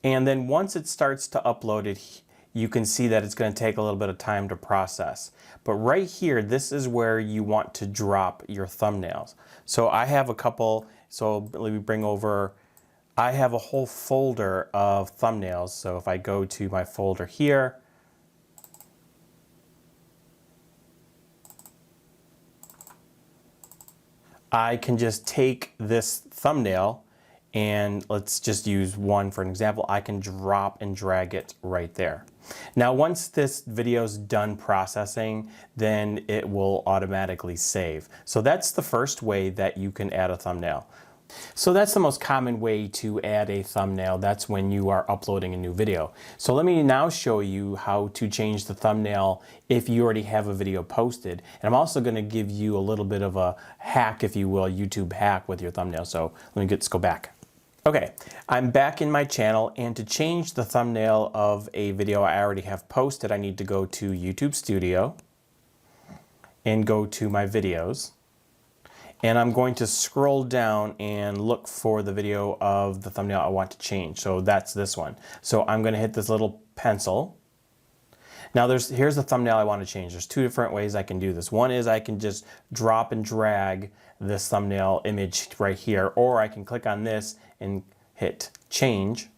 And then once it starts to upload it, you can see that it's going to take a little bit of time to process. But right here, this is where you want to drop your thumbnails. So I have a couple, so let me bring over, I have a whole folder of thumbnails. So if I go to my folder here, I can just take this thumbnail and let's just use one for an example. I can drop and drag it right there. Now, once this video is done processing, then it will automatically save. So that's the first way that you can add a thumbnail. So that's the most common way to add a thumbnail. That's when you are uploading a new video. So let me now show you how to change the thumbnail if you already have a video posted. And I'm also going to give you a little bit of a hack, if you will, YouTube hack with your thumbnail. So let's go back. Okay, I'm back in my channel, and to change the thumbnail of a video I already have posted, I need to go to YouTube Studio and go to my videos. And I'm going to scroll down and look for the video of the thumbnail I want to change. So that's this one. So I'm going to hit this little pencil. Now here's the thumbnail I want to change. There's two different ways I can do this. One is I can just drop and drag this thumbnail image right here, or I can click on this and hit change.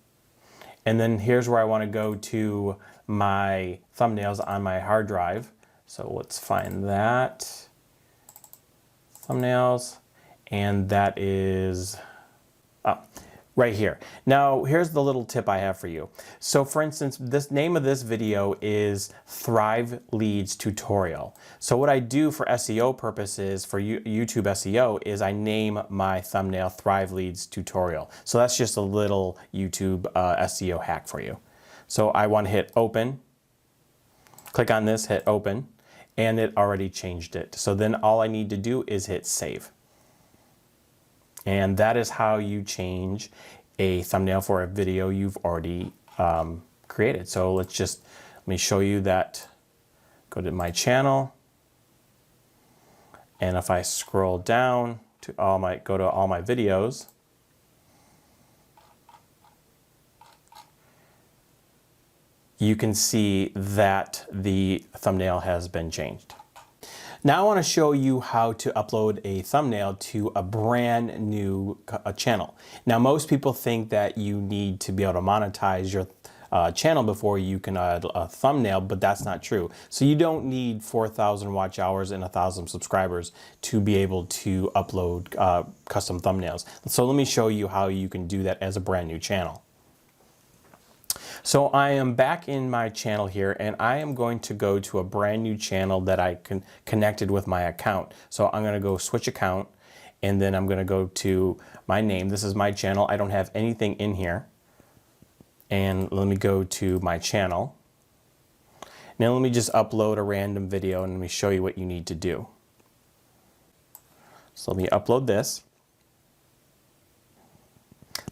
And then here's where I want to go to my thumbnails on my hard drive. So let's find that. Thumbnails, and that is right here. Now here's the little tip I have for you. So for instance, this name of this video is Thrive Leads Tutorial. So what I do for SEO purposes, for YouTube SEO, is I name my thumbnail Thrive Leads Tutorial. So that's just a little YouTube SEO hack for you. So I want to hit open, click on this, hit open, and it already changed it. So then all I need to do is hit save. And that is how you change a thumbnail for a video you've already created. So let me show you that. Go to my channel, and if I scroll down to go to all my videos, you can see that the thumbnail has been changed. Now I want to show you how to upload a thumbnail to a brand new channel. Now most people think that you need to be able to monetize your channel before you can add a thumbnail, but that's not true. So you don't need 4,000 watch hours and 1,000 subscribers to be able to upload custom thumbnails. So let me show you how you can do that as a brand new channel. So I am back in my channel here, and I am going to go to a brand new channel that I connected with my account. So I'm going to go switch account, and then I'm going to go to my name. This is my channel. I don't have anything in here. And let me go to my channel. Now let me just upload a random video, and let me show you what you need to do. So let me upload this.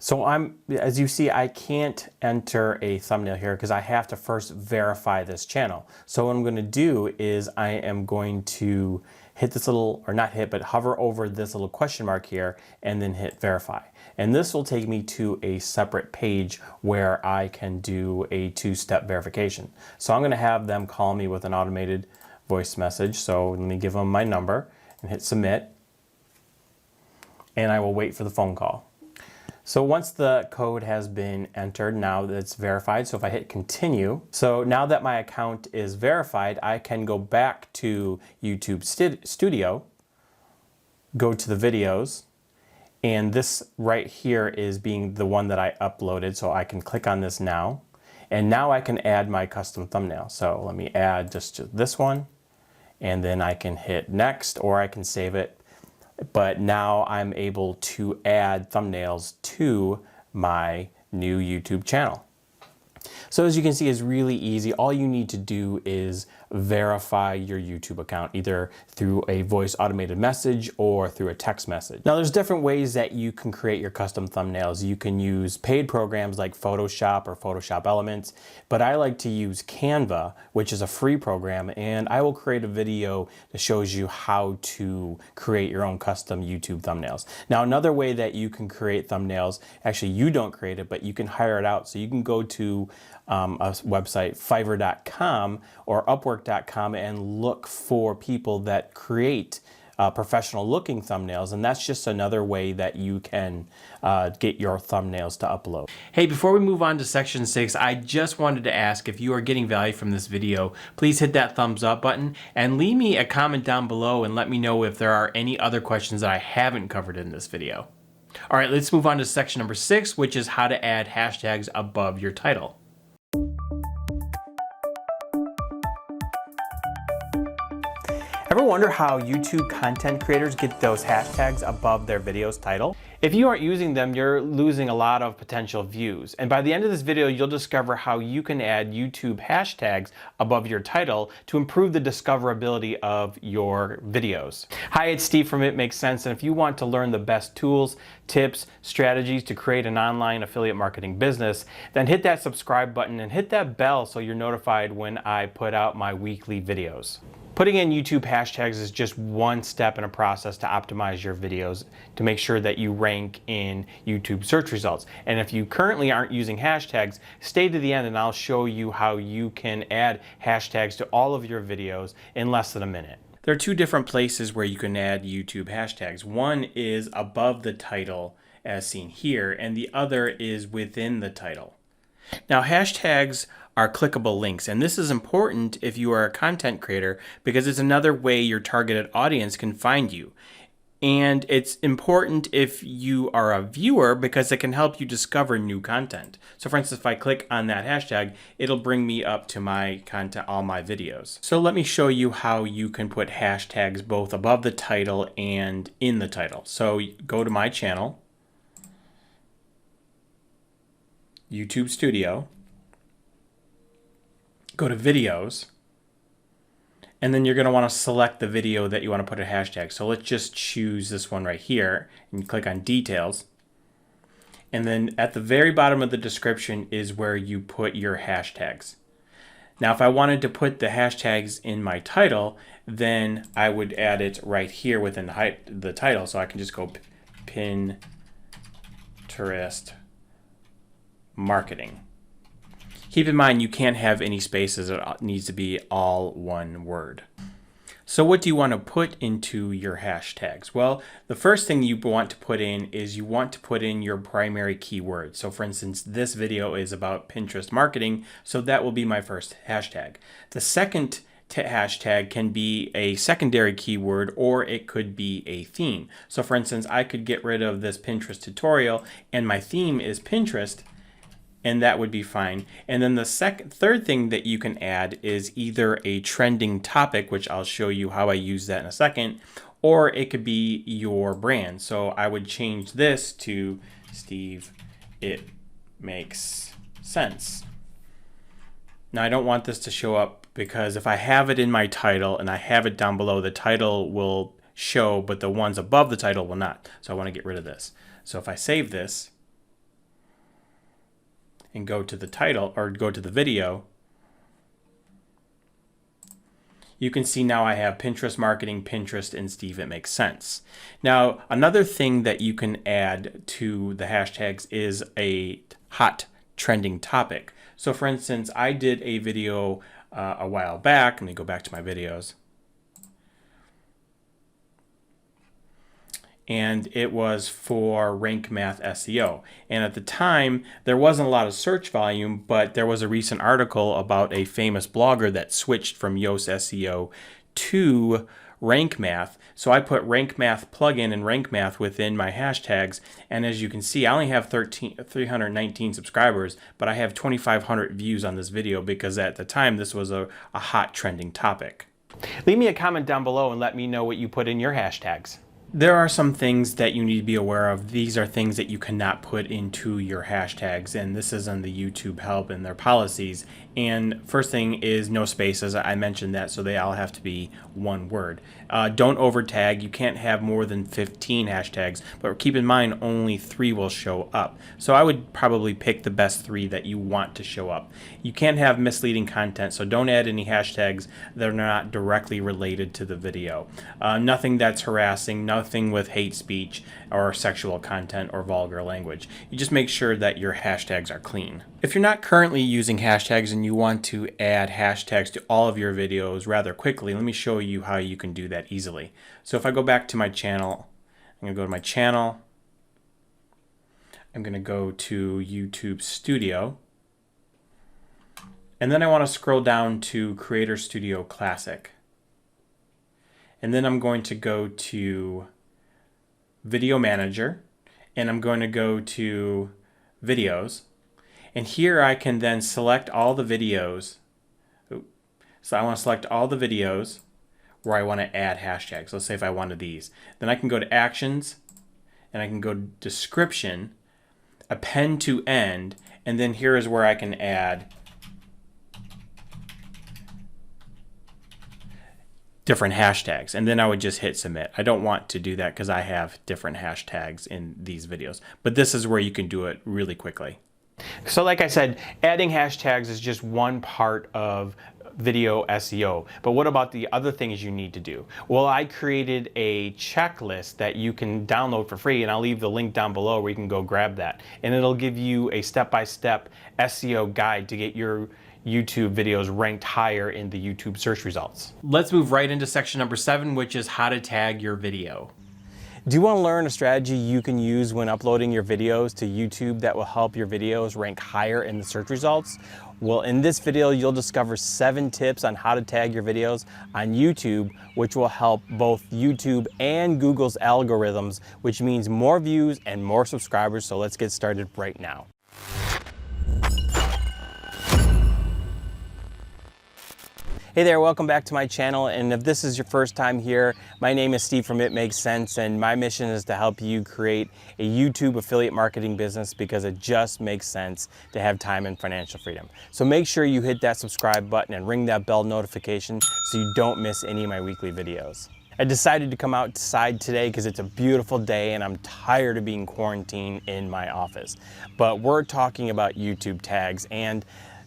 So as you see, I can't enter a thumbnail here because I have to first verify this channel. So what I'm going to do is I am going to hit this little, or not hit, but hover over this little question mark here and then hit verify. And this will take me to a separate page where I can do a two-step verification. So I'm going to have them call me with an automated voice message. So let me give them my number and hit submit. And I will wait for the phone call. So once the code has been entered, now that it's verified, so if I hit continue, so now that my account is verified, I can go back to YouTube Studio, go to the videos, and this right here is being the one that I uploaded, so I can click on this now, and now I can add my custom thumbnail. So let me add just this one, and then I can hit next, or I can save it. But now I'm able to add thumbnails to my new YouTube channel. So as you can see, it's really easy. All you need to do is verify your YouTube account, either through a voice automated message or through a text message. Now there's different ways that you can create your custom thumbnails. You can use paid programs like Photoshop or Photoshop Elements, but I like to use Canva, which is a free program, and I will create a video that shows you how to create your own custom YouTube thumbnails. Now another way that you can create thumbnails, actually you don't create it, but you can hire it out. So you can go to a website, Fiverr.com or Upwork.com, and look for people that create professional looking thumbnails, and that's just another way that you can get your thumbnails to upload. Hey, before we move on to section 6, I just wanted to ask if you are getting value from this video, please hit that thumbs up button and leave me a comment down below and let me know if there are any other questions that I haven't covered in this video. All right, let's move on to section number 6, which is how to add hashtags above your title. Ever wonder how YouTube content creators get those hashtags above their video's title? If you aren't using them, you're losing a lot of potential views. And by the end of this video, you'll discover how you can add YouTube hashtags above your title to improve the discoverability of your videos. Hi, it's Steve from It Makes Sense. And if you want to learn the best tools, tips, strategies to create an online affiliate marketing business, then hit that subscribe button and hit that bell so you're notified when I put out my weekly videos. Putting in YouTube hashtags is just one step in a process to optimize your videos to make sure that you rank in YouTube search results. And if you currently aren't using hashtags, stay to the end and I'll show you how you can add hashtags to all of your videos in less than a minute. There are two different places where you can add YouTube hashtags. One is above the title as seen here, and the other is within the title. Now, hashtags are clickable links, and this is important if you are a content creator because it's another way your targeted audience can find you. And it's important if you are a viewer because it can help you discover new content. So for instance, if I click on that hashtag, it'll bring me up to my content, all my videos. So let me show you how you can put hashtags both above the title and in the title. So go to my channel, YouTube Studio, go to videos, and then you're going to want to select the video that you want to put a hashtag. So let's just choose this one right here and click on details. And then at the very bottom of the description is where you put your hashtags. Now, if I wanted to put the hashtags in my title, then I would add it right here within the title. So I can just go Pinterest marketing. Keep in mind you can't have any spaces, it needs to be all one word. So what do you want to put into your hashtags? Well, the first thing you want to put in is you want to put in your primary keyword. So for instance, this video is about Pinterest marketing, so that will be my first hashtag. The second hashtag can be a secondary keyword or it could be a theme. So for instance, I could get rid of this Pinterest tutorial and my theme is Pinterest, and that would be fine. And then the third thing that you can add is either a trending topic, which I'll show you how I use that in a second, or it could be your brand. So I would change this to Steve, It Makes Sense. Now I don't want this to show up because if I have it in my title and I have it down below, the title will show, but the ones above the title will not. So I want to get rid of this. So if I save this, and go to the title or go to the video, you can see now I have Pinterest marketing, Pinterest, and Steve It Makes Sense. Now, another thing that you can add to the hashtags is a hot trending topic. So for instance, I did a video a while back. Let me go back to my videos. And it was for Rank Math SEO. And at the time, there wasn't a lot of search volume, but there was a recent article about a famous blogger that switched from Yoast SEO to Rank Math. So I put Rank Math plugin and Rank Math within my hashtags. And as you can see, I only have 319 subscribers, but I have 2,500 views on this video because at the time, this was a hot trending topic. Leave me a comment down below and let me know what you put in your hashtags. There are some things that you need to be aware of. These are things that you cannot put into your hashtags, and this is on the YouTube help and their policies. And first thing is no spaces. I mentioned that, so they all have to be one word. Don't over tag. You can't have more than 15 hashtags, but keep in mind only 3 will show up. So I would probably pick the best 3 that you want to show up. You can't have misleading content, so don't add any hashtags that are not directly related to the video. Nothing that's harassing, nothing with hate speech or sexual content or vulgar language. You just make sure that your hashtags are clean. If you're not currently using hashtags and you want to add hashtags to all of your videos rather quickly, let me show you how you can do that easily. So if I go back to my channel, I'm going to go to my channel. I'm going to go to YouTube Studio. And then I want to scroll down to Creator Studio Classic. And then I'm going to go to Video Manager, and I'm going to go to Videos. And here I can then select all the videos. So I want to select all the videos where I want to add hashtags. Let's say if I wanted these. Then I can go to Actions, and I can go to Description, Append to End, and then here is where I can add different hashtags, and then I would just hit submit. I don't want to do that because I have different hashtags in these videos, but this is where you can do it really quickly. So like I said, adding hashtags is just one part of video SEO, but what about the other things you need to do? Well, I created a checklist that you can download for free, and I'll leave the link down below where you can go grab that, and it'll give you a step-by-step SEO guide to get your YouTube videos ranked higher in the YouTube search results. Let's move right into section number 7, which is how to tag your video. Do you want to learn a strategy you can use when uploading your videos to YouTube that will help your videos rank higher in the search results? Well, in this video, you'll discover 7 tips on how to tag your videos on YouTube, which will help both YouTube and Google's algorithms, which means more views and more subscribers. So let's get started right now. Hey there, welcome back to my channel, and if this is your first time here, my name is Steve from It Makes Sense, and my mission is to help you create a YouTube affiliate marketing business because it just makes sense to have time and financial freedom. So make sure you hit that subscribe button and ring that bell notification so you don't miss any of my weekly videos. I decided to come outside today because it's a beautiful day and I'm tired of being quarantined in my office. But we're talking about YouTube tags, and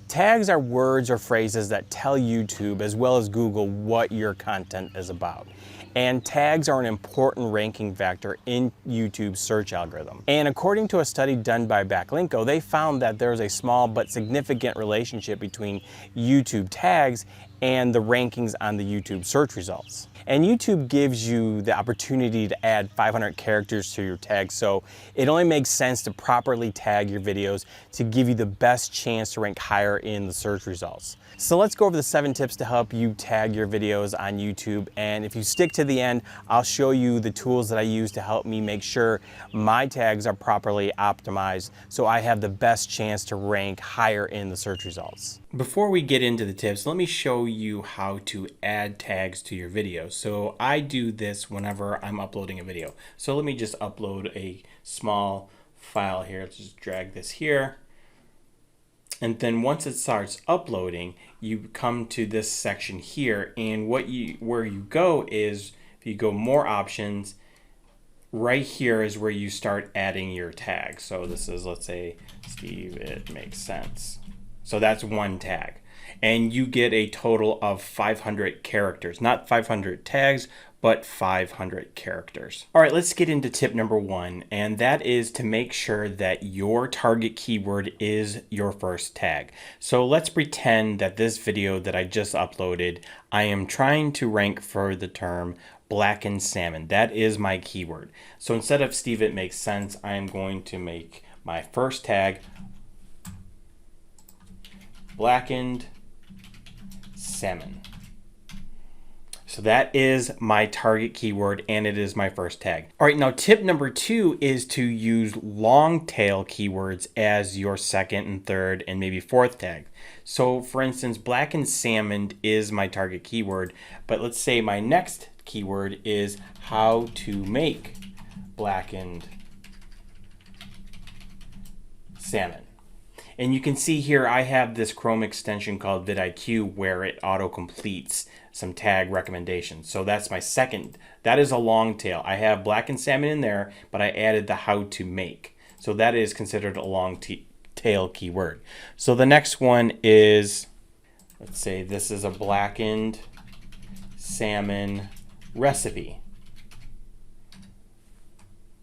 tags are words or phrases that tell YouTube as well as Google what your content is about. And tags are an important ranking factor in YouTube's search algorithm. And according to a study done by Backlinko, they found that there is a small but significant relationship between YouTube tags and the rankings on the YouTube search results. And YouTube gives you the opportunity to add 500 characters to your tag, so it only makes sense to properly tag your videos to give you the best chance to rank higher in the search results. So let's go over the 7 tips to help you tag your videos on YouTube, and if you stick to the end, I'll show you the tools that I use to help me make sure my tags are properly optimized so I have the best chance to rank higher in the search results. Before we get into the tips, let me show you how to add tags to your videos. So I do this whenever I'm uploading a video. So let me just upload a small file here. Let's just drag this here. And then once it starts uploading, you come to this section here, and where you go is, if you go more options, right here is where you start adding your tags. So this is, let's say, Steve It Makes Sense. So that's one tag. And you get a total of 500 characters, not 500 tags, but 500 characters. All right, let's get into tip number 1, and that is to make sure that your target keyword is your first tag. So let's pretend that this video that I just uploaded, I am trying to rank for the term blackened salmon. That is my keyword. So instead of Steve It Makes Sense, I am going to make my first tag blackened salmon. So that is my target keyword, and it is my first tag. All right, now tip number 2 is to use long tail keywords as your second and third and maybe fourth tag. So for instance, blackened salmon is my target keyword, but let's say my next keyword is how to make blackened salmon. And you can see here I have this Chrome extension called vidIQ where it auto completes some tag recommendations. So that's my second. That is a long tail. I have blackened salmon in there, but I added the how to make. So that is considered a long tail keyword. So the next one is, let's say this is a blackened salmon recipe.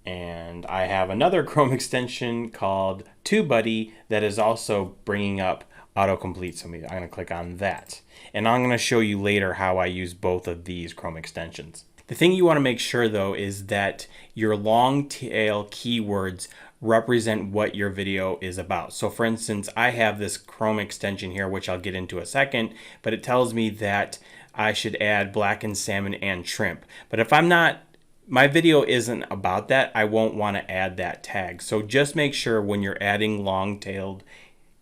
And I have another Chrome extension called TubeBuddy that is also bringing up autocomplete. So I'm going to click on that. And I'm going to show you later how I use both of these Chrome extensions. The thing you want to make sure though is that your long tail keywords represent what your video is about. So for instance, I have this Chrome extension here, which I'll get into a second, but it tells me that I should add blackened salmon and shrimp. But if my video isn't about that, I won't want to add that tag. So just make sure when you're adding long-tailed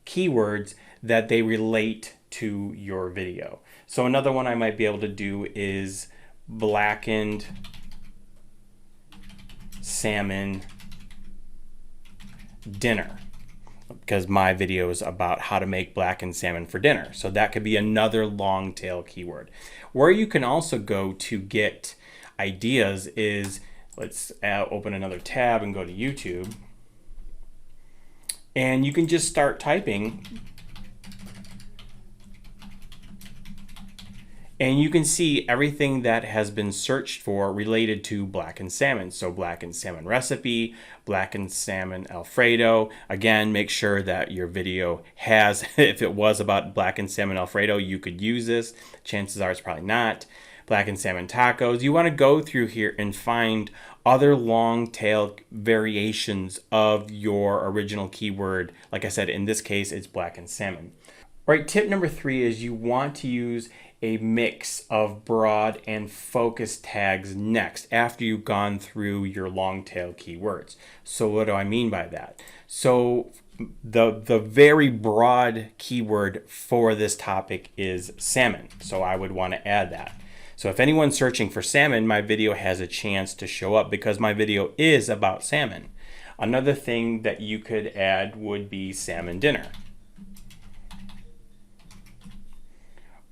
keywords that they relate to your video. So another one I might be able to do is blackened salmon dinner, because my video is about how to make blackened salmon for dinner. So that could be another long tail keyword. Where you can also go to get ideas is, let's open another tab and go to YouTube, and you can just start typing and you can see everything that has been searched for related to blackened salmon. So blackened salmon recipe, blackened salmon Alfredo. Again, make sure that your video has, if it was about blackened salmon Alfredo, you could use this. Chances are it's probably not. Blackened salmon tacos. You want to go through here and find other long tail variations of your original keyword. Like I said, in this case, it's blackened salmon. All right, tip number 3 is you want to use a mix of broad and focused tags next after you've gone through your long tail keywords. So what do I mean by that? So the very broad keyword for this topic is salmon. So I would want to add that. So if anyone's searching for salmon, my video has a chance to show up because my video is about salmon. Another thing that you could add would be salmon dinner.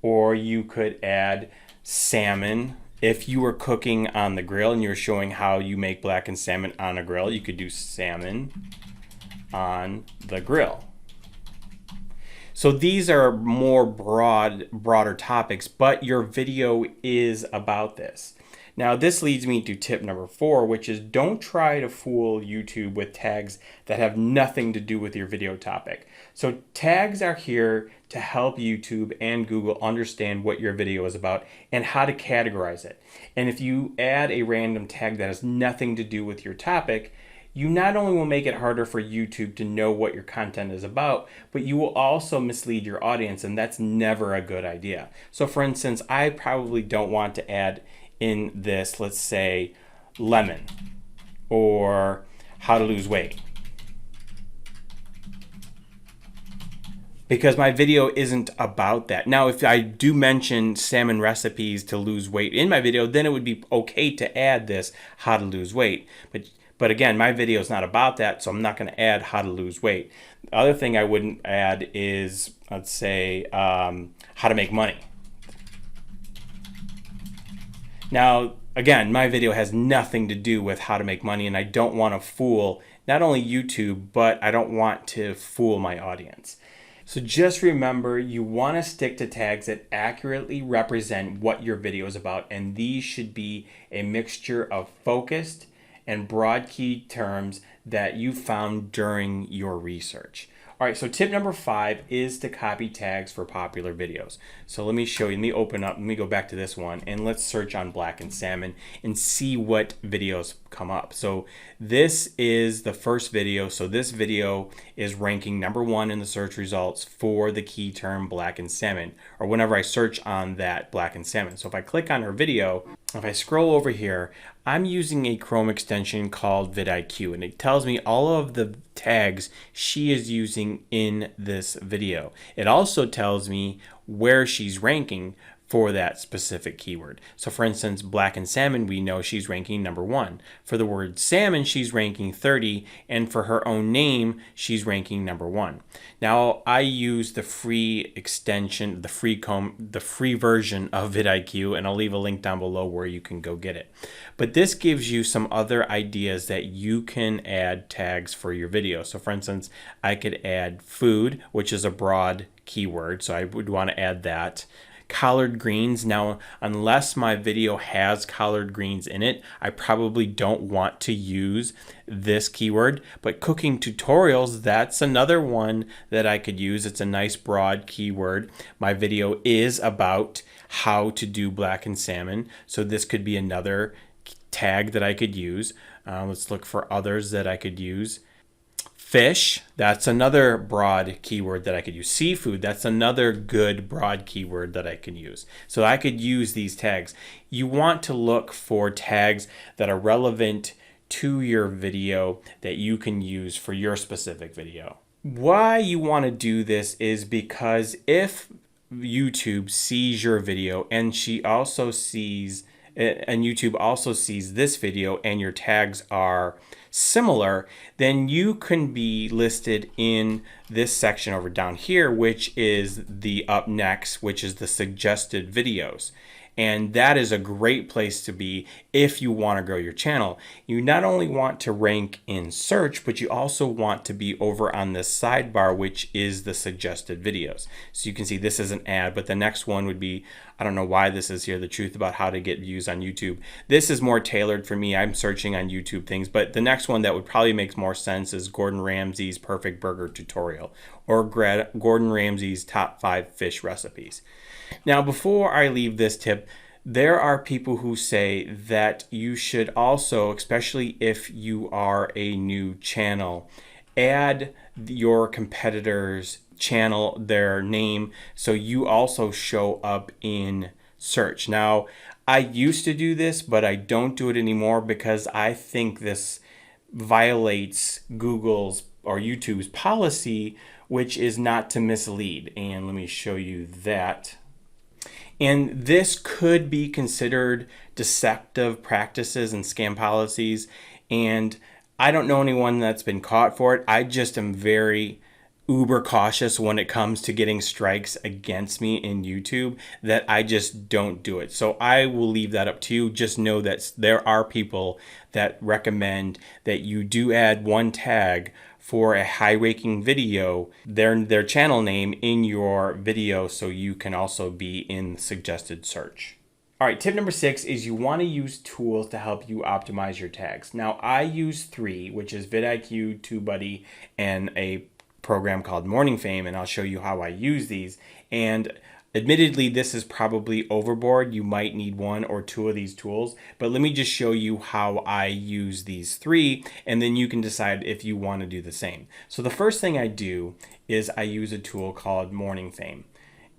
Or you could add salmon. If you were cooking on the grill and you're showing how you make blackened salmon on a grill, you could do salmon on the grill. So these are more broader topics, but your video is about this. Now this leads me to tip number 4, which is don't try to fool YouTube with tags that have nothing to do with your video topic. So tags are here to help YouTube and Google understand what your video is about and how to categorize it. And if you add a random tag that has nothing to do with your topic, you not only will make it harder for YouTube to know what your content is about, but you will also mislead your audience, and that's never a good idea. So for instance, I probably don't want to add in this, let's say, lemon or how to lose weight, because my video isn't about that. Now, if I do mention salmon recipes to lose weight in my video, then it would be okay to add this how to lose weight. But again, my video is not about that, so I'm not going to add how to lose weight. The other thing I wouldn't add is, let's say, how to make money. Now, again, my video has nothing to do with how to make money, and I don't want to fool not only YouTube, but I don't want to fool my audience. So just remember, you want to stick to tags that accurately represent what your video is about, and these should be a mixture of focused and broad key terms that you found during your research. All right, so tip number 5 is to copy tags for popular videos. So let me show you, let me open up, let me go back to this one, and let's search on blackened salmon and see what videos come up. So this is the first video. So this video is ranking number 1 in the search results for the key term blackened salmon, or whenever I search on that blackened salmon. So if I click on her video, if I scroll over here, I'm using a Chrome extension called vidIQ, and it tells me all of the tags she is using in this video. It also tells me where she's ranking for that specific keyword. So for instance, blackened salmon, we know she's ranking number 1. For the word salmon, she's ranking 30, and for her own name, she's ranking number 1. Now, I use the free extension, the free version of vidIQ, and I'll leave a link down below where you can go get it. But this gives you some other ideas that you can add tags for your video. So for instance, I could add food, which is a broad keyword, so I would want to add that. collard greens. Now, unless my video has collard greens in it, I probably don't want to use this keyword, but cooking tutorials, that's another one that I could use. It's a nice broad keyword. My video is about how to do blackened salmon, so this could be another tag that I could use. Let's look for others that I could use. Fish, that's another broad keyword that I could use. Seafood, that's another good broad keyword that I can use. So I could use these tags. You want to look for tags that are relevant to your video that you can use for your specific video. Why you want to do this is because if YouTube sees your video and YouTube also sees this video and your tags are similar, then you can be listed in this section over down here, which is the up next, which is the suggested videos. And that is a great place to be if you want to grow your channel. You not only want to rank in search, but you also want to be over on this sidebar, which is the suggested videos. So you can see this is an ad, but the next one would be, I don't know why this is here, the truth about how to get views on YouTube. This is more tailored for me. I'm searching on YouTube things, but the next one that would probably make more sense is Gordon Ramsay's perfect burger tutorial, or Gordon Ramsay's top 5 fish recipes. Now, before I leave this tip, there are people who say that you should also, especially if you are a new channel, add your competitor's channel, their name, so you also show up in search. Now, I used to do this, but I don't do it anymore because I think this violates Google's or YouTube's policy, which is not to mislead. And let me show you that. And this could be considered deceptive practices and scam policies. And I don't know anyone that's been caught for it. I just am very uber cautious when it comes to getting strikes against me in YouTube, that I just don't do it. So I will leave that up to you. Just know that there are people that recommend that you do add one tag for a high ranking video, their channel name in your video, so you can also be in suggested search. All right, tip number 6 is you want to use tools to help you optimize your tags. Now, I use 3, which is vidIQ, TubeBuddy, and a program called Morning Fame, and I'll show you how I use these. And admittedly, this is probably overboard. You might need 1 or 2 of these tools, but let me just show you how I use these 3, and then you can decide if you want to do the same. So the first thing I do is I use a tool called Morning Fame,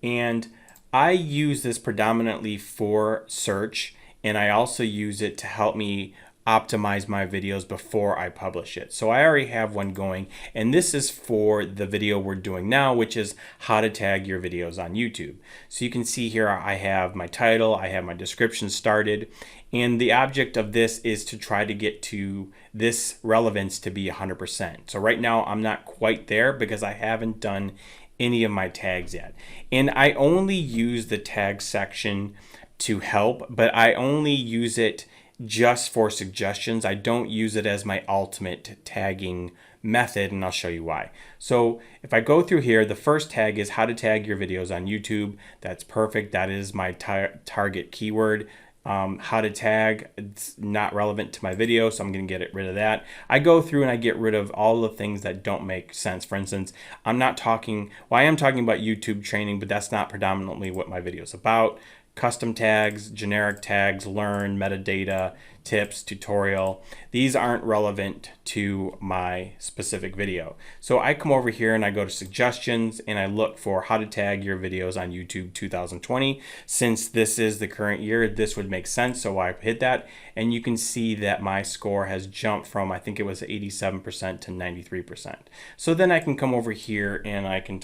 and I use this predominantly for search, and I also use it to help me optimize my videos before I publish it. So I already have one going, and this is for the video we're doing now, which is how to tag your videos on YouTube. So you can see here I have my title, I have my description started, and the object of this is to try to get to this relevance to be 100%. So right now I'm not quite there because I haven't done any of my tags yet. And I only use the tag section to help, but I only use it just for suggestions. I don't use it as my ultimate tagging method, and I'll show you why. So if I go through here, the first tag is how to tag your videos on YouTube. That's perfect. That is my target keyword. How to tag, it's not relevant to my video, so I'm going to get rid of that. I go through and I get rid of all the things that don't make sense. For instance, I am talking about YouTube training, but that's not predominantly what my video is about. Custom tags, generic tags, learn, metadata, tips, tutorial. These aren't relevant to my specific video. So I come over here and I go to suggestions and I look for how to tag your videos on YouTube 2020. Since this is the current year, this would make sense. So I hit that, and you can see that my score has jumped from, I think it was 87% to 93%. So then I can come over here and I can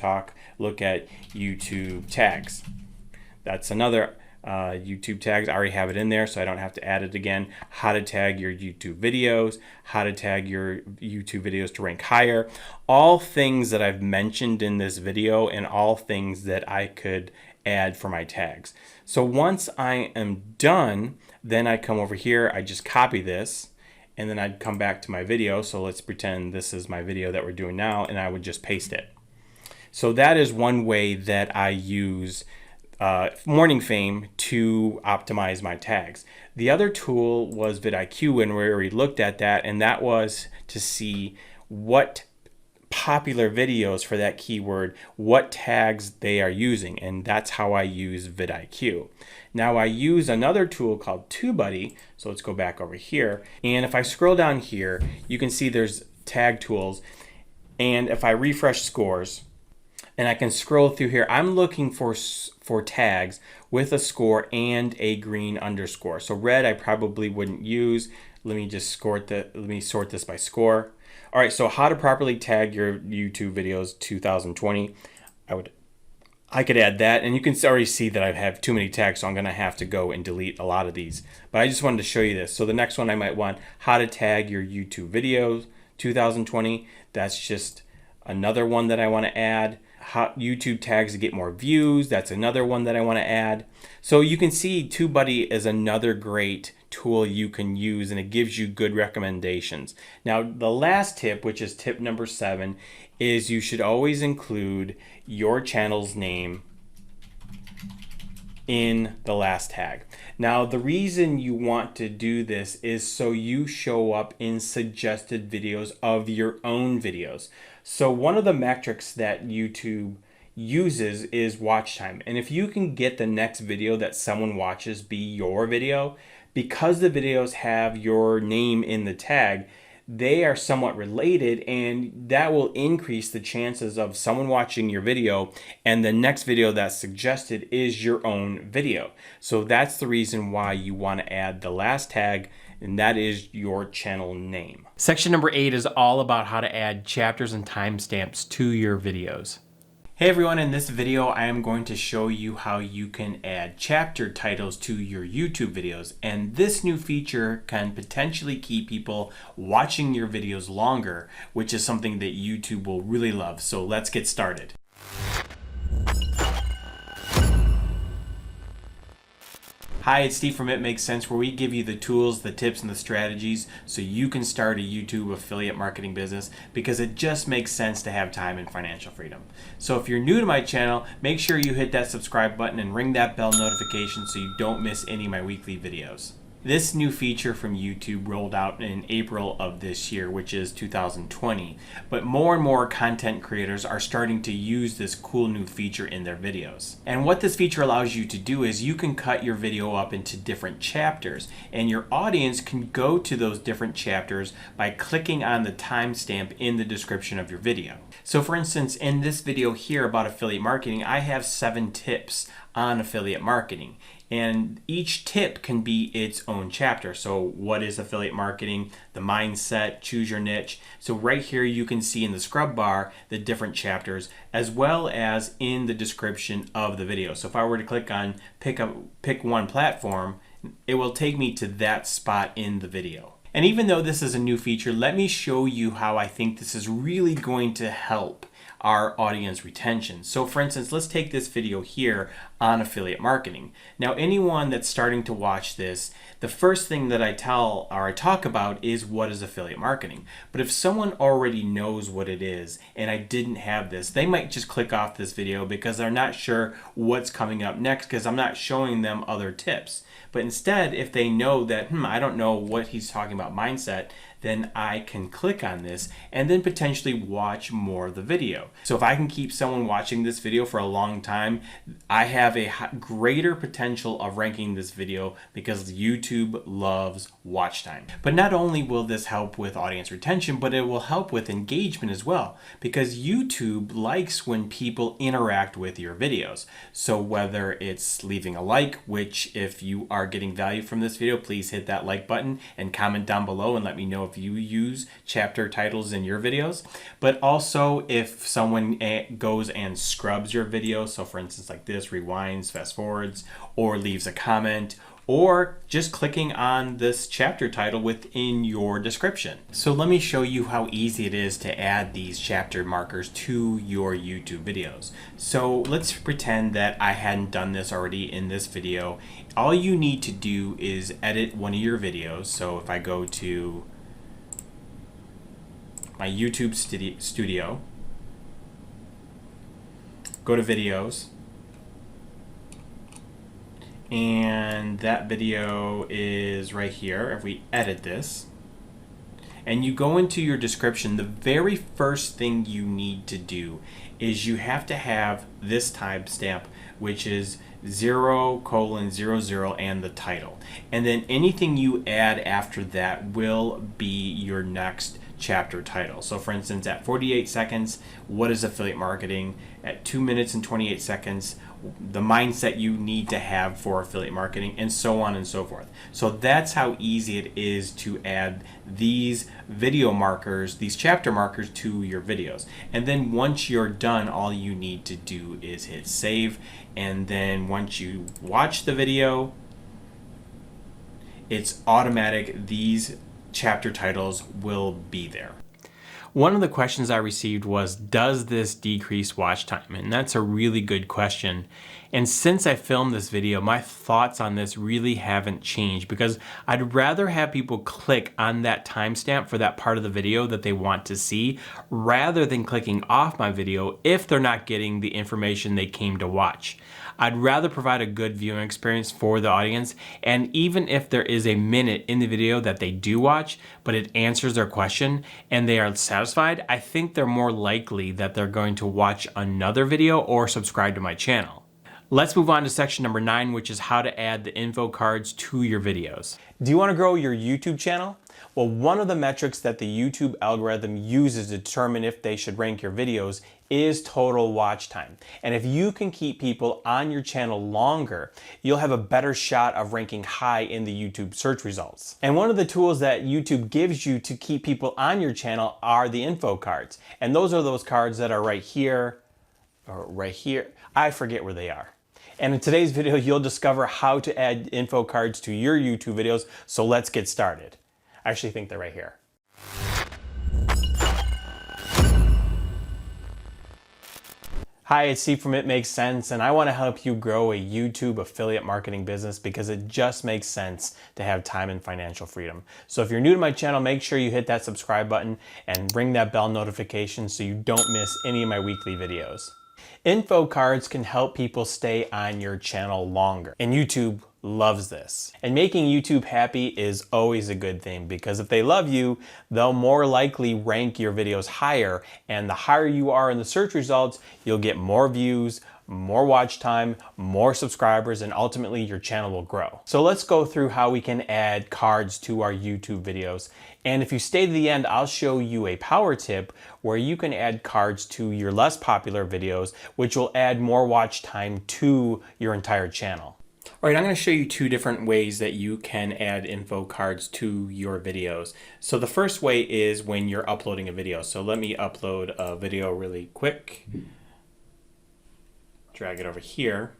look at YouTube tags. That's another YouTube tags. I already have it in there, so I don't have to add it again. How to tag your YouTube videos, how to tag your YouTube videos to rank higher. All things that I've mentioned in this video, and all things that I could add for my tags. So once I am done, then I come over here, I just copy this, and then I'd come back to my video. So let's pretend this is my video that we're doing now, and I would just paste it. So that is one way that I use morning fame to optimize my tags. The other tool was vidIQ, and where we looked at that, and that was to see what popular videos for that keyword, what tags they are using, and that's how I use vidIQ. Now I use another tool called TubeBuddy, so let's go back over here, and if I scroll down here, you can see there's tag tools, and if I refresh scores, and I can scroll through here, I'm looking for tags with a score and a green underscore. So red I probably wouldn't use. Let me sort this by score. All right, so how to properly tag your YouTube videos 2020. I could add that, and you can already see that I have too many tags, so I'm gonna have to go and delete a lot of these. But I just wanted to show you this. So the next one I might want, how to tag your YouTube videos 2020. That's just another one that I wanna add. How YouTube tags to get more views, that's another one that I wanna add. So you can see TubeBuddy is another great tool you can use, and it gives you good recommendations. Now the last tip, which is tip number 7, is you should always include your channel's name in the last tag. Now the reason you want to do this is so you show up in suggested videos of your own videos. So one of the metrics that YouTube uses is watch time, and if you can get the next video that someone watches be your video, because the videos have your name in the tag, they are somewhat related, and that will increase the chances of someone watching your video and the next video that's suggested is your own video. So that's the reason why you want to add the last tag, and that is your channel name. Section number 8 is all about how to add chapters and timestamps to your videos. Hey everyone, in this video I am going to show you how you can add chapter titles to your YouTube videos, and this new feature can potentially keep people watching your videos longer, which is something that YouTube will really love. So let's get started. Hi, it's Steve from It Makes Sense, where we give you the tools, the tips, and the strategies so you can start a YouTube affiliate marketing business, because it just makes sense to have time and financial freedom. So if you're new to my channel, make sure you hit that subscribe button and ring that bell notification so you don't miss any of my weekly videos. This new feature from YouTube rolled out in April of this year, which is 2020, but more and more content creators are starting to use this cool new feature in their videos. And what this feature allows you to do is you can cut your video up into different chapters, and your audience can go to those different chapters by clicking on the timestamp in the description of your video. So for instance, in this video here about affiliate marketing, I have 7 tips on affiliate marketing. And each tip can be its own chapter. So what is affiliate marketing, the mindset, choose your niche. So right here you can see in the scrub bar the different chapters, as well as in the description of the video. So if I were to click on pick one platform, it will take me to that spot in the video. And even though this is a new feature, let me show you how I think this is really going to help our audience retention. So for instance, let's take this video here on affiliate marketing. Now anyone that's starting to watch this, the first thing that I talk about is what is affiliate marketing. But if someone already knows what it is and I didn't have this, they might just click off this video because they're not sure what's coming up next, because I'm not showing them other tips. But instead, if they know that, I don't know what he's talking about mindset, then I can click on this and then potentially watch more of the video. So if I can keep someone watching this video for a long time, I have a greater potential of ranking this video, because YouTube loves watch time. But not only will this help with audience retention, but it will help with engagement as well, because YouTube likes when people interact with your videos. So whether it's leaving a like, which if you are getting value from this video, please hit that like button and comment down below and let me know if you use chapter titles in your videos. But also if someone goes and scrubs your video, so for instance like this, rewinds, fast forwards, or leaves a comment, or just clicking on this chapter title within your description. So let me show you how easy it is to add these chapter markers to your YouTube videos. So let's pretend that I hadn't done this already in this video. All you need to do is edit one of your videos. So if I go to my YouTube studio, go to videos, And that video is right here. If we edit this and you go into your description, the very first thing you need to do is you have to have this timestamp, which is 0:00 and the title. And then anything you add after that will be your next chapter title. So for instance, at 48 seconds, what is affiliate marketing? At 2 minutes and 28 seconds, the mindset you need to have for affiliate marketing, and so on and so forth. So that's how easy it is to add these video markers, these chapter markers to your videos. And then once you're done, all you need to do is hit save. And then once you watch the video, it's automatic. These chapter titles will be there. One of the questions I received was, does this decrease watch time? And that's a really good question. And since I filmed this video, my thoughts on this really haven't changed, because I'd rather have people click on that timestamp for that part of the video that they want to see, rather than clicking off my video if they're not getting the information they came to watch. I'd rather provide a good viewing experience for the audience, and even if there is a minute in the video that they do watch, but it answers their question and they are satisfied, I think they're more likely that they're going to watch another video or subscribe to my channel. Let's move on to section number 9, which is how to add the info cards to your videos. Do you want to grow your YouTube channel? Well, one of the metrics that the YouTube algorithm uses to determine if they should rank your videos is total watch time. And if you can keep people on your channel longer, you'll have a better shot of ranking high in the YouTube search results. And one of the tools that YouTube gives you to keep people on your channel are the info cards. And those are those cards that are right here, or right here. I forget where they are. And in today's video, you'll discover how to add info cards to your YouTube videos. So let's get started. I actually think they're right here. Hi, it's Steve from It Makes Sense, and I want to help you grow a YouTube affiliate marketing business because it just makes sense to have time and financial freedom. So if you're new to my channel, make sure you hit that subscribe button and ring that bell notification so you don't miss any of my weekly videos. Info cards can help people stay on your channel longer, and YouTube loves this. And making YouTube happy is always a good thing, because if they love you, they'll more likely rank your videos higher, and the higher you are in the search results, you'll get more views, more watch time, more subscribers, and ultimately your channel will grow. So let's go through how we can add cards to our YouTube videos. And if you stay to the end, I'll show you a power tip where you can add cards to your less popular videos, which will add more watch time to your entire channel. All right, I'm going to show you 2 different ways that you can add info cards to your videos. So the first way is when you're uploading a video. So let me upload a video really quick. Drag it over here.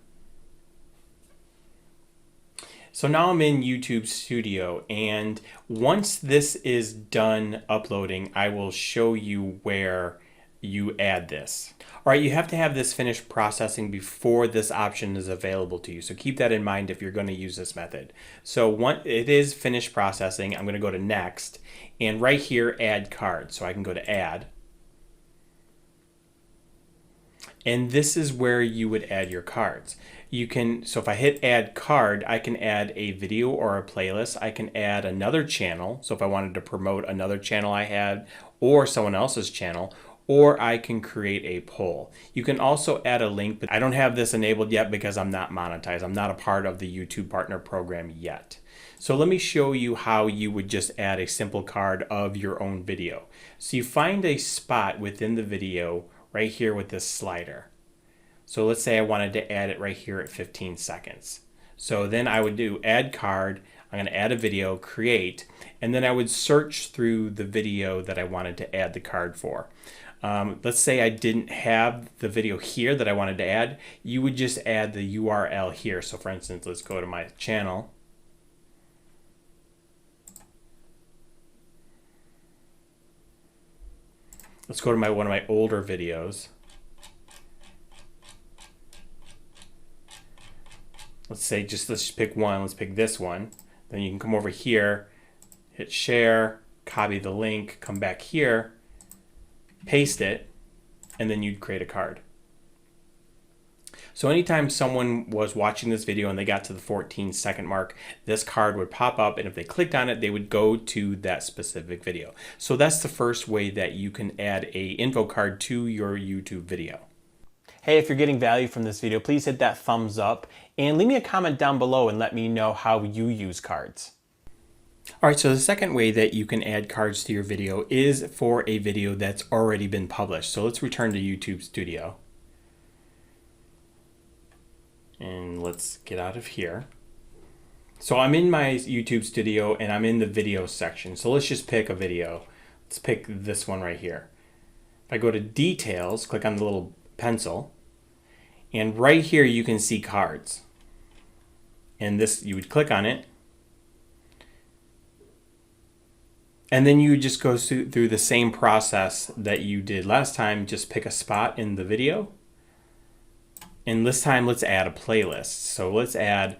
So now I'm in YouTube Studio, and once this is done uploading, I will show you where you add this. All right, you have to have this finished processing before this option is available to you. So keep that in mind if you're going to use this method. So once it is finished processing, I'm going to go to next, and right here, add card. So I can go to add. And this is where you would add your cards. So if I hit add card, I can add a video or a playlist. I can add another channel. So if I wanted to promote another channel I had or someone else's channel, or I can create a poll. You can also add a link, but I don't have this enabled yet because I'm not monetized. I'm not a part of the YouTube Partner Program yet. So let me show you how you would just add a simple card of your own video. So you find a spot within the video right here with this slider. So let's say I wanted to add it right here at 15 seconds. So then I would do add card, I'm going to add a video, create, and then I would search through the video that I wanted to add the card for. Let's say I didn't have the video here that I wanted to add. You would just add the URL here. So for instance, let's go to my channel. Let's go to one of my older videos. Let's just pick one. Let's pick this one. Then you can come over here, hit share, copy the link, come back here, paste it, and then you'd create a card. So anytime someone was watching this video and they got to the 14-second mark, this card would pop up, and if they clicked on it, they would go to that specific video. So that's the first way that you can add a info card to your YouTube video. Hey, if you're getting value from this video, please hit that thumbs up and leave me a comment down below and let me know how you use cards. All right, so the second way that you can add cards to your video is for a video that's already been published. So let's return to YouTube Studio. And let's get out of here. So I'm in my YouTube Studio and I'm in the video section. So let's just pick a video. Let's pick this one right here. If I go to details, click on the little pencil, and right here you can see cards. And this, you would click on it. And then you would just go through the same process that you did last time. Just pick a spot in the video. And this time, let's add a playlist. So let's add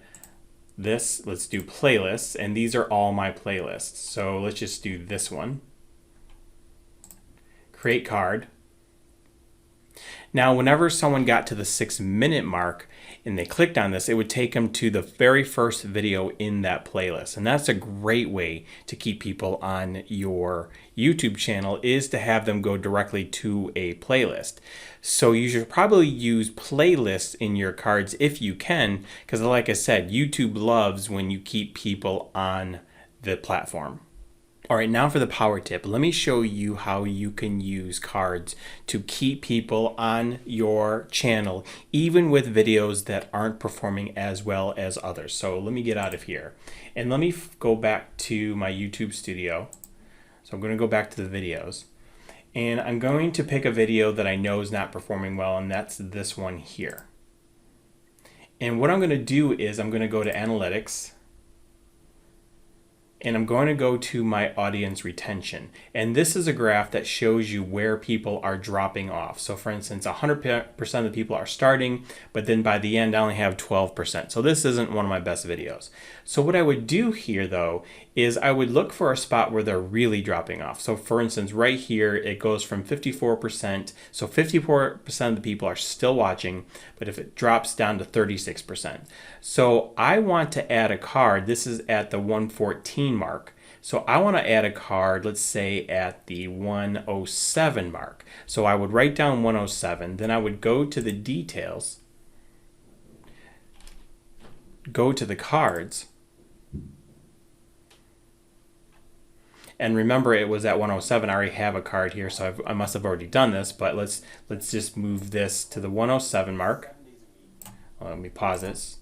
this. Let's do playlists. And these are all my playlists. So let's just do this one. Create card. Now, whenever someone got to the 6-minute mark and they clicked on this, it would take them to the very first video in that playlist. And that's a great way to keep people on your YouTube channel, is to have them go directly to a playlist. So you should probably use playlists in your cards if you can, because like I said, YouTube loves when you keep people on the platform. All right, now for the power tip. Let me show you how you can use cards to keep people on your channel, even with videos that aren't performing as well as others. So let me get out of here and let me go back to my YouTube Studio. So I'm going to go back to the videos, and I'm going to pick a video that I know is not performing well, and that's this one here. And what I'm going to do is I'm going to go to Analytics, and I'm going to go to my audience retention. And this is a graph that shows you where people are dropping off. So for instance, 100% of the people are starting, but then by the end, I only have 12%. So this isn't one of my best videos. So what I would do here though, is I would look for a spot where they're really dropping off. So for instance, right here, it goes from 54%. So 54% of the people are still watching, but if it drops down to 36%. So I want to add a card. This is at the 114 mark. So I want to add a card, let's say at the 107 mark. So I would write down 107, then I would go to the details, go to the cards, and remember it was at 107. I already have a card here, so I must have already done this, but let's just move this to the 107 mark. Let me pause this.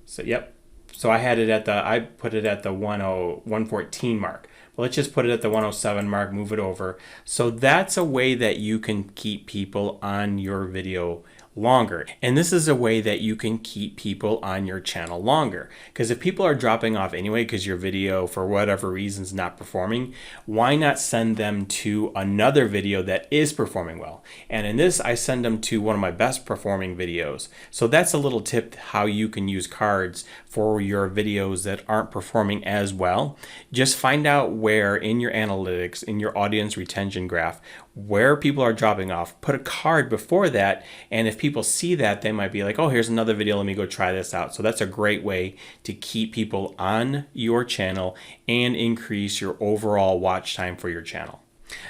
So yep. So I had it at I put it at the 114 mark. But let's just put it at the 107 mark, move it over. So that's a way that you can keep people on your video longer. And this is a way that you can keep people on your channel longer. Because if people are dropping off anyway because your video for whatever reason is not performing, why not send them to another video that is performing well? And in this, I send them to one of my best performing videos. So that's a little tip how you can use cards for your videos that aren't performing as well. Just find out where in your analytics, in your audience retention graph, where people are dropping off, put a card before that, and if people see that, they might be like, oh, here's another video, let me go try this out. So that's a great way to keep people on your channel and increase your overall watch time for your channel.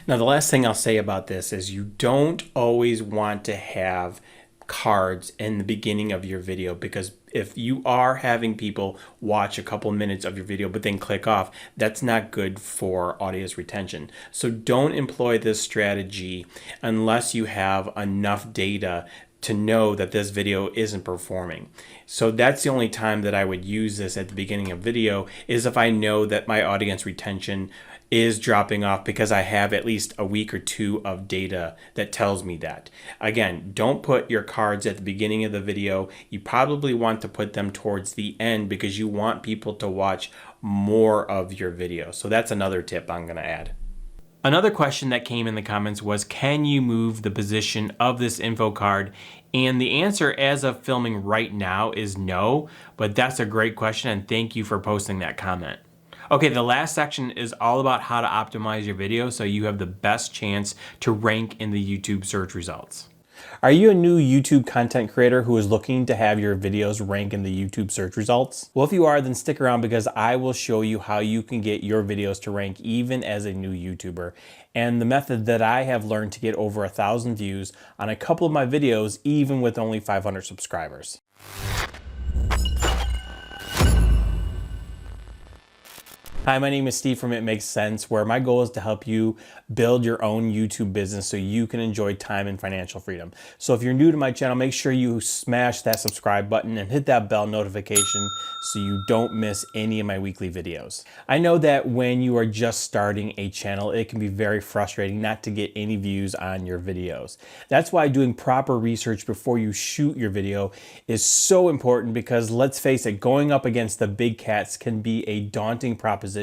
Now, the last thing I'll say about this is you don't always want to have cards in the beginning of your video, because if you are having people watch a couple minutes of your video but then click off, that's not good for audience retention. So don't employ this strategy unless you have enough data to know that this video isn't performing. So that's the only time that I would use this at the beginning of video, is if I know that my audience retention is dropping off, because I have at least a week or two of data that tells me that. Again, don't put your cards at the beginning of the video. You probably want to put them towards the end because you want people to watch more of your video. So that's another tip I'm going to add. Another question that came in the comments was, can you move the position of this info card? And the answer as of filming right now is no, but that's a great question, and thank you for posting that comment. Okay, the last section is all about how to optimize your video so you have the best chance to rank in the YouTube search results. Are you a new YouTube content creator who is looking to have your videos rank in the YouTube search results? Well, if you are, then stick around because I will show you how you can get your videos to rank even as a new YouTuber, and the method that I have learned to get over 1,000 views on a couple of my videos even with only 500 subscribers. Hi, my name is Steve from It Makes Sense, where my goal is to help you build your own YouTube business so you can enjoy time and financial freedom. So if you're new to my channel, make sure you smash that subscribe button and hit that bell notification so you don't miss any of my weekly videos. I know that when you are just starting a channel, it can be very frustrating not to get any views on your videos. That's why doing proper research before you shoot your video is so important, because let's face it, going up against the big cats can be a daunting proposition,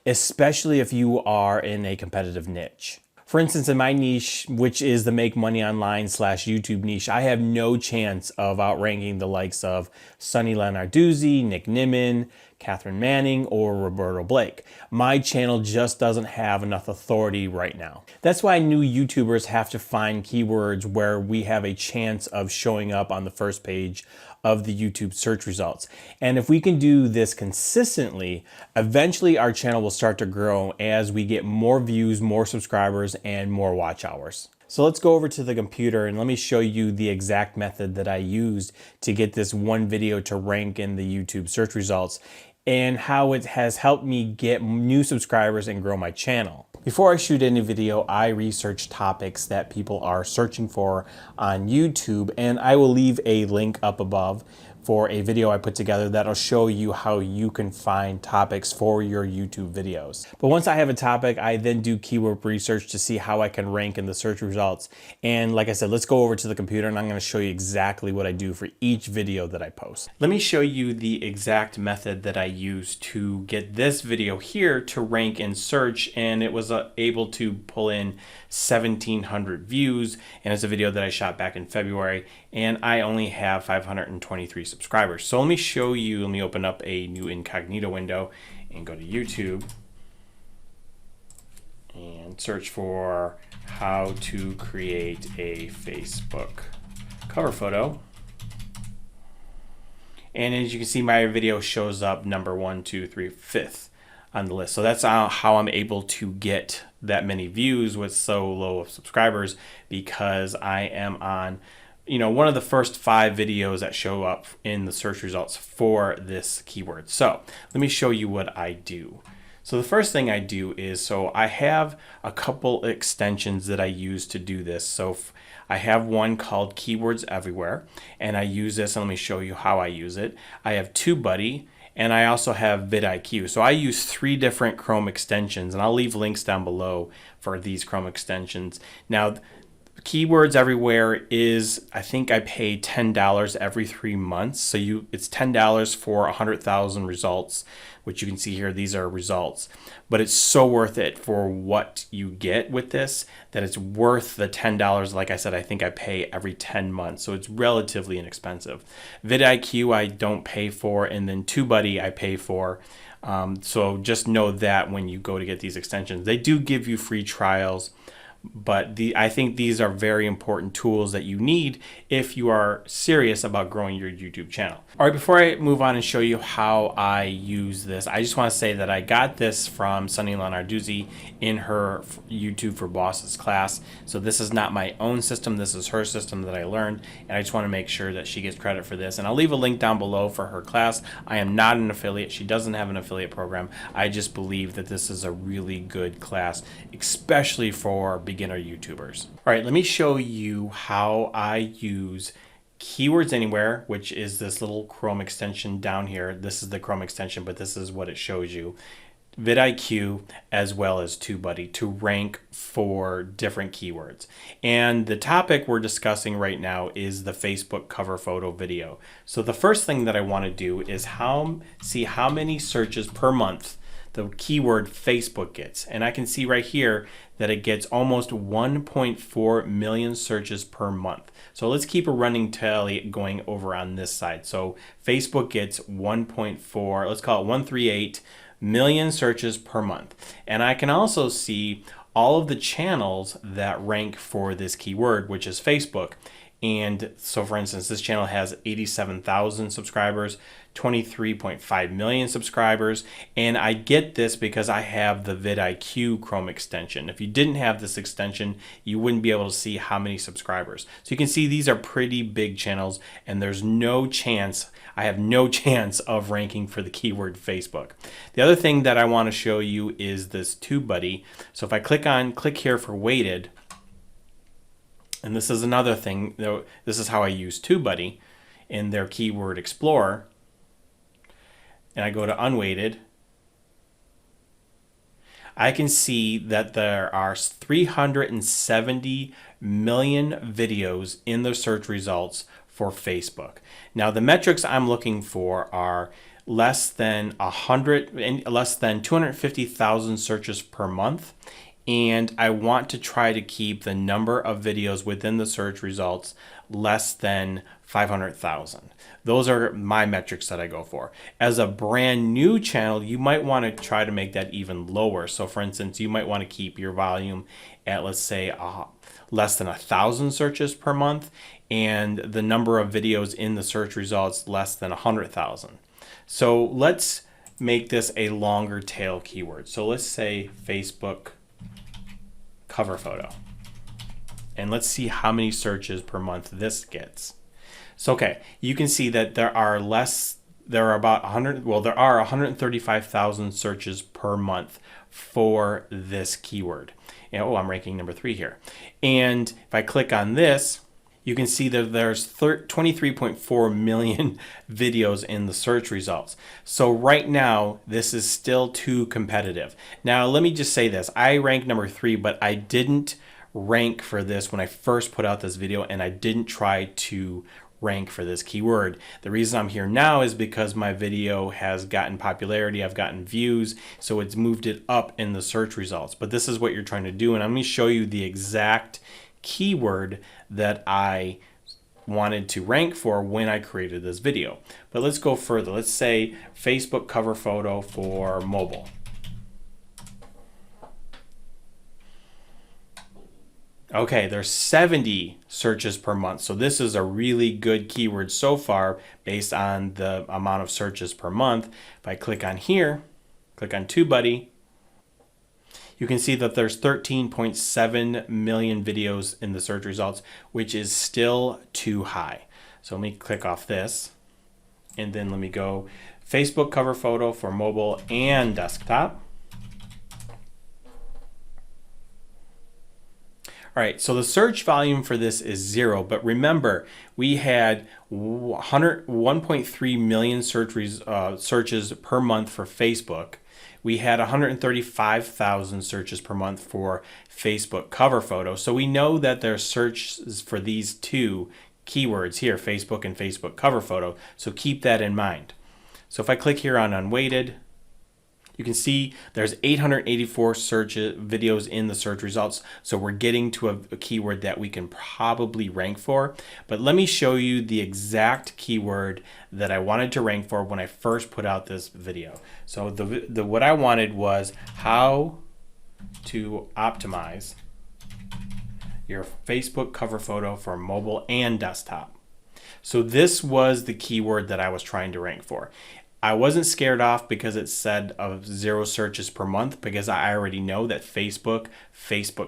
especially if you are in a competitive niche. For instance, in my niche, which is the make money online / YouTube niche, I have no chance of outranking the likes of Sunny Lenarduzzi, Nick Nimmin, Catherine Manning, or Roberto Blake. My channel just doesn't have enough authority right now. That's why new YouTubers have to find keywords where we have a chance of showing up on the first page of the YouTube search results. And if we can do this consistently, eventually our channel will start to grow as we get more views, more subscribers, and more watch hours. So let's go over to the computer and let me show you the exact method that I used to get this one video to rank in the YouTube search results, and how it has helped me get new subscribers and grow my channel. Before I shoot any video, I research topics that people are searching for on YouTube, and I will leave a link up above for a video I put together that'll show you how you can find topics for your YouTube videos. But once I have a topic, I then do keyword research to see how I can rank in the search results. And like I said, let's go over to the computer and I'm going to show you exactly what I do for each video that I post. Let me show you the exact method that I use to get this video here to rank in search, and it was able to pull in 1,700 views, and it's a video that I shot back in February, and I only have 523 subscribers. So let me show you, let me open up a new incognito window and go to YouTube and search for how to create a Facebook cover photo. And as you can see, my video shows up number 1, 2, 3, 5th on the list. So that's how I'm able to get that many views with so low of subscribers, because I am on, one of the first 5 videos that show up in the search results for this keyword. So let me show you what I do. So the first thing I do is, so I have a couple extensions that I use to do this. So I have one called Keywords Everywhere, and I use this, and let me show you how I use it. I have TubeBuddy, and I also have vidIQ. So I use 3 different Chrome extensions, and I'll leave links down below for these Chrome extensions. Now, Keywords Everywhere is, I think I pay $10 every 3 months. So it's $10 for 100,000 results, which you can see here. These are results, but it's so worth it for what you get with this, that it's worth the $10. Like I said, I think I pay every 10 months. So it's relatively inexpensive. vidIQ I don't pay for, and then TubeBuddy I pay for. So just know that when you go to get these extensions, they do give you free trials. But I think these are very important tools that you need if you are serious about growing your YouTube channel. All right, before I move on and show you how I use this, I just want to say that I got this from Sunny Lenarduzzi in her YouTube for Bosses class. So this is not my own system. This is her system that I learned, and I just want to make sure that she gets credit for this. And I'll leave a link down below for her class. I am not an affiliate. She doesn't have an affiliate program. I just believe that this is a really good class, especially for beginner YouTubers. All right, let me show you how I use Keywords Anywhere, which is this little Chrome extension down here. This is the Chrome extension, but this is what it shows you. vidIQ as well as TubeBuddy to rank for different keywords. And the topic we're discussing right now is the Facebook cover photo video. So the first thing that I want to do is see how many searches per month the keyword Facebook gets. And I can see right here that it gets almost 1.4 million searches per month. So let's keep a running tally going over on this side. So Facebook gets 1.4, let's call it 138 million searches per month. And I can also see all of the channels that rank for this keyword, which is Facebook. And so for instance, this channel has 87,000 subscribers, 23.5 million subscribers. And I get this because I have the vidIQ Chrome extension. If you didn't have this extension, you wouldn't be able to see how many subscribers. So you can see these are pretty big channels, and there's no chance, I have no chance of ranking for the keyword Facebook. The other thing that I want to show you is this TubeBuddy. So if I click here for weighted, and this is another thing, this is how I use TubeBuddy in their Keyword Explorer. And I go to unweighted. I can see that there are 370 million videos in the search results for Facebook. Now the metrics I'm looking for are less than 250,000 searches per month. And I want to try to keep the number of videos within the search results less than 500,000. Those are my metrics that I go for. As a brand new channel, you might want to try to make that even lower. So for instance, you might want to keep your volume at, let's say, less than 1,000 searches per month, and the number of videos in the search results less than 100,000. So let's make this a longer tail keyword. So let's say Facebook cover photo, and let's see how many searches per month this gets. So okay, you can see that there are about 135,000 searches per month for this keyword. And I'm ranking number 3 here. And if I click on this, you can see that there's 23.4 million videos in the search results. So right now, this is still too competitive. Now, let me just say this. I ranked number 3, but I didn't rank for this when I first put out this video, and I didn't try to rank for this keyword. The reason I'm here now is because my video has gotten popularity, I've gotten views, so it's moved it up in the search results. But this is what you're trying to do, and I'm going to show you the exact keyword that I wanted to rank for when I created this video. But let's go further. Let's say Facebook cover photo for mobile. Okay, there's 70 searches per month. So this is a really good keyword so far based on the amount of searches per month. If I click on here, click on TubeBuddy, you can see that there's 13.7 million videos in the search results, which is still too high. So let me click off this, and then let me go Facebook cover photo for mobile and desktop. All right, so the search volume for this is 0, but remember, we had 1.3 million searches per month for Facebook. We had 135,000 searches per month for Facebook cover photo. So we know that there's searches for these two keywords here, Facebook and Facebook cover photo. So keep that in mind. So if I click here on unweighted, you can see there's 884 videos in the search results. So we're getting to a keyword that we can probably rank for. But let me show you the exact keyword that I wanted to rank for when I first put out this video. So what I wanted was how to optimize your Facebook cover photo for mobile and desktop. So this was the keyword that I was trying to rank for. I wasn't scared off because it said of 0 searches per month, because I already know that Facebook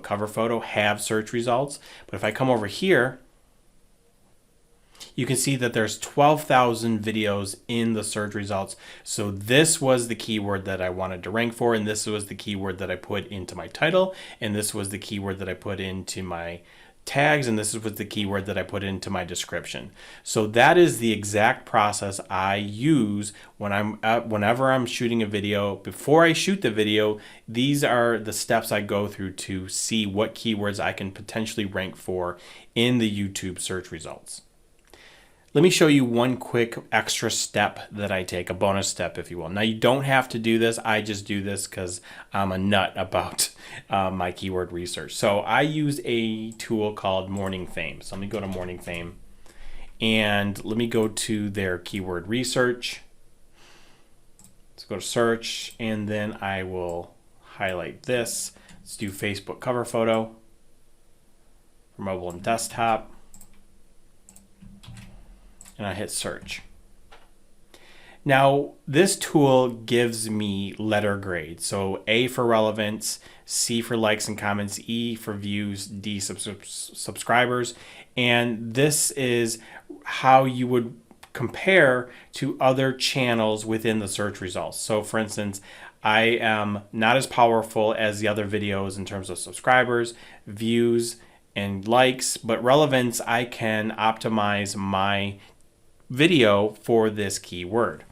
cover photo have search results. But if I come over here, you can see that there's 12,000 videos in the search results. So this was the keyword that I wanted to rank for, and this was the keyword that I put into my title, and this was the keyword that I put into my tags, and this was the keyword that I put into my description. So that is the exact process I use whenever I'm shooting a video. Before I shoot the video, these are the steps I go through to see what keywords I can potentially rank for in the YouTube search results. Let me show you one quick extra step that I take, a bonus step, if you will. Now, you don't have to do this. I just do this because I'm a nut about my keyword research. So I use a tool called Morning Fame. So let me go to Morning Fame, and let me go to their keyword research. Let's go to search, and then I will highlight this. Let's do Facebook cover photo for mobile and desktop. And I hit search. Now, this tool gives me letter grades. So A for relevance, C for likes and comments, E for views, D subscribers. And this is how you would compare to other channels within the search results. So for instance, I am not as powerful as the other videos in terms of subscribers, views, and likes, but relevance, I can optimize my video for this keyword.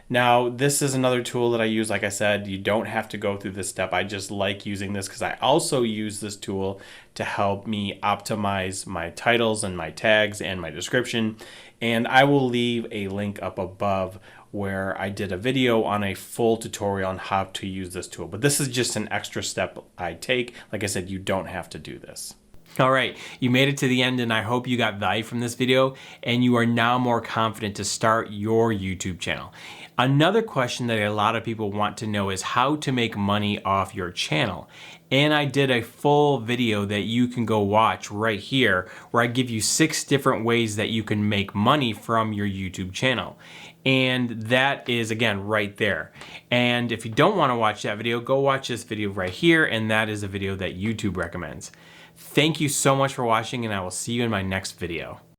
Now, this is another tool that I use. Like I said, you don't have to go through this step. I just like using this because I also use this tool to help me optimize my titles and my tags and my description. And I will leave a link up above where I did a video on a full tutorial on how to use this tool. But this is just an extra step I take. Like I said, you don't have to do this. All right, you made it to the end, and I hope you got value from this video and you are now more confident to start your YouTube channel. Another question that a lot of people want to know is how to make money off your channel. And I did a full video that you can go watch right here where I give you 6 different ways that you can make money from your YouTube channel. And that is, again, right there. And if you don't want to watch that video, go watch this video right here, and that is a video that YouTube recommends. Thank you so much for watching, and I will see you in my next video.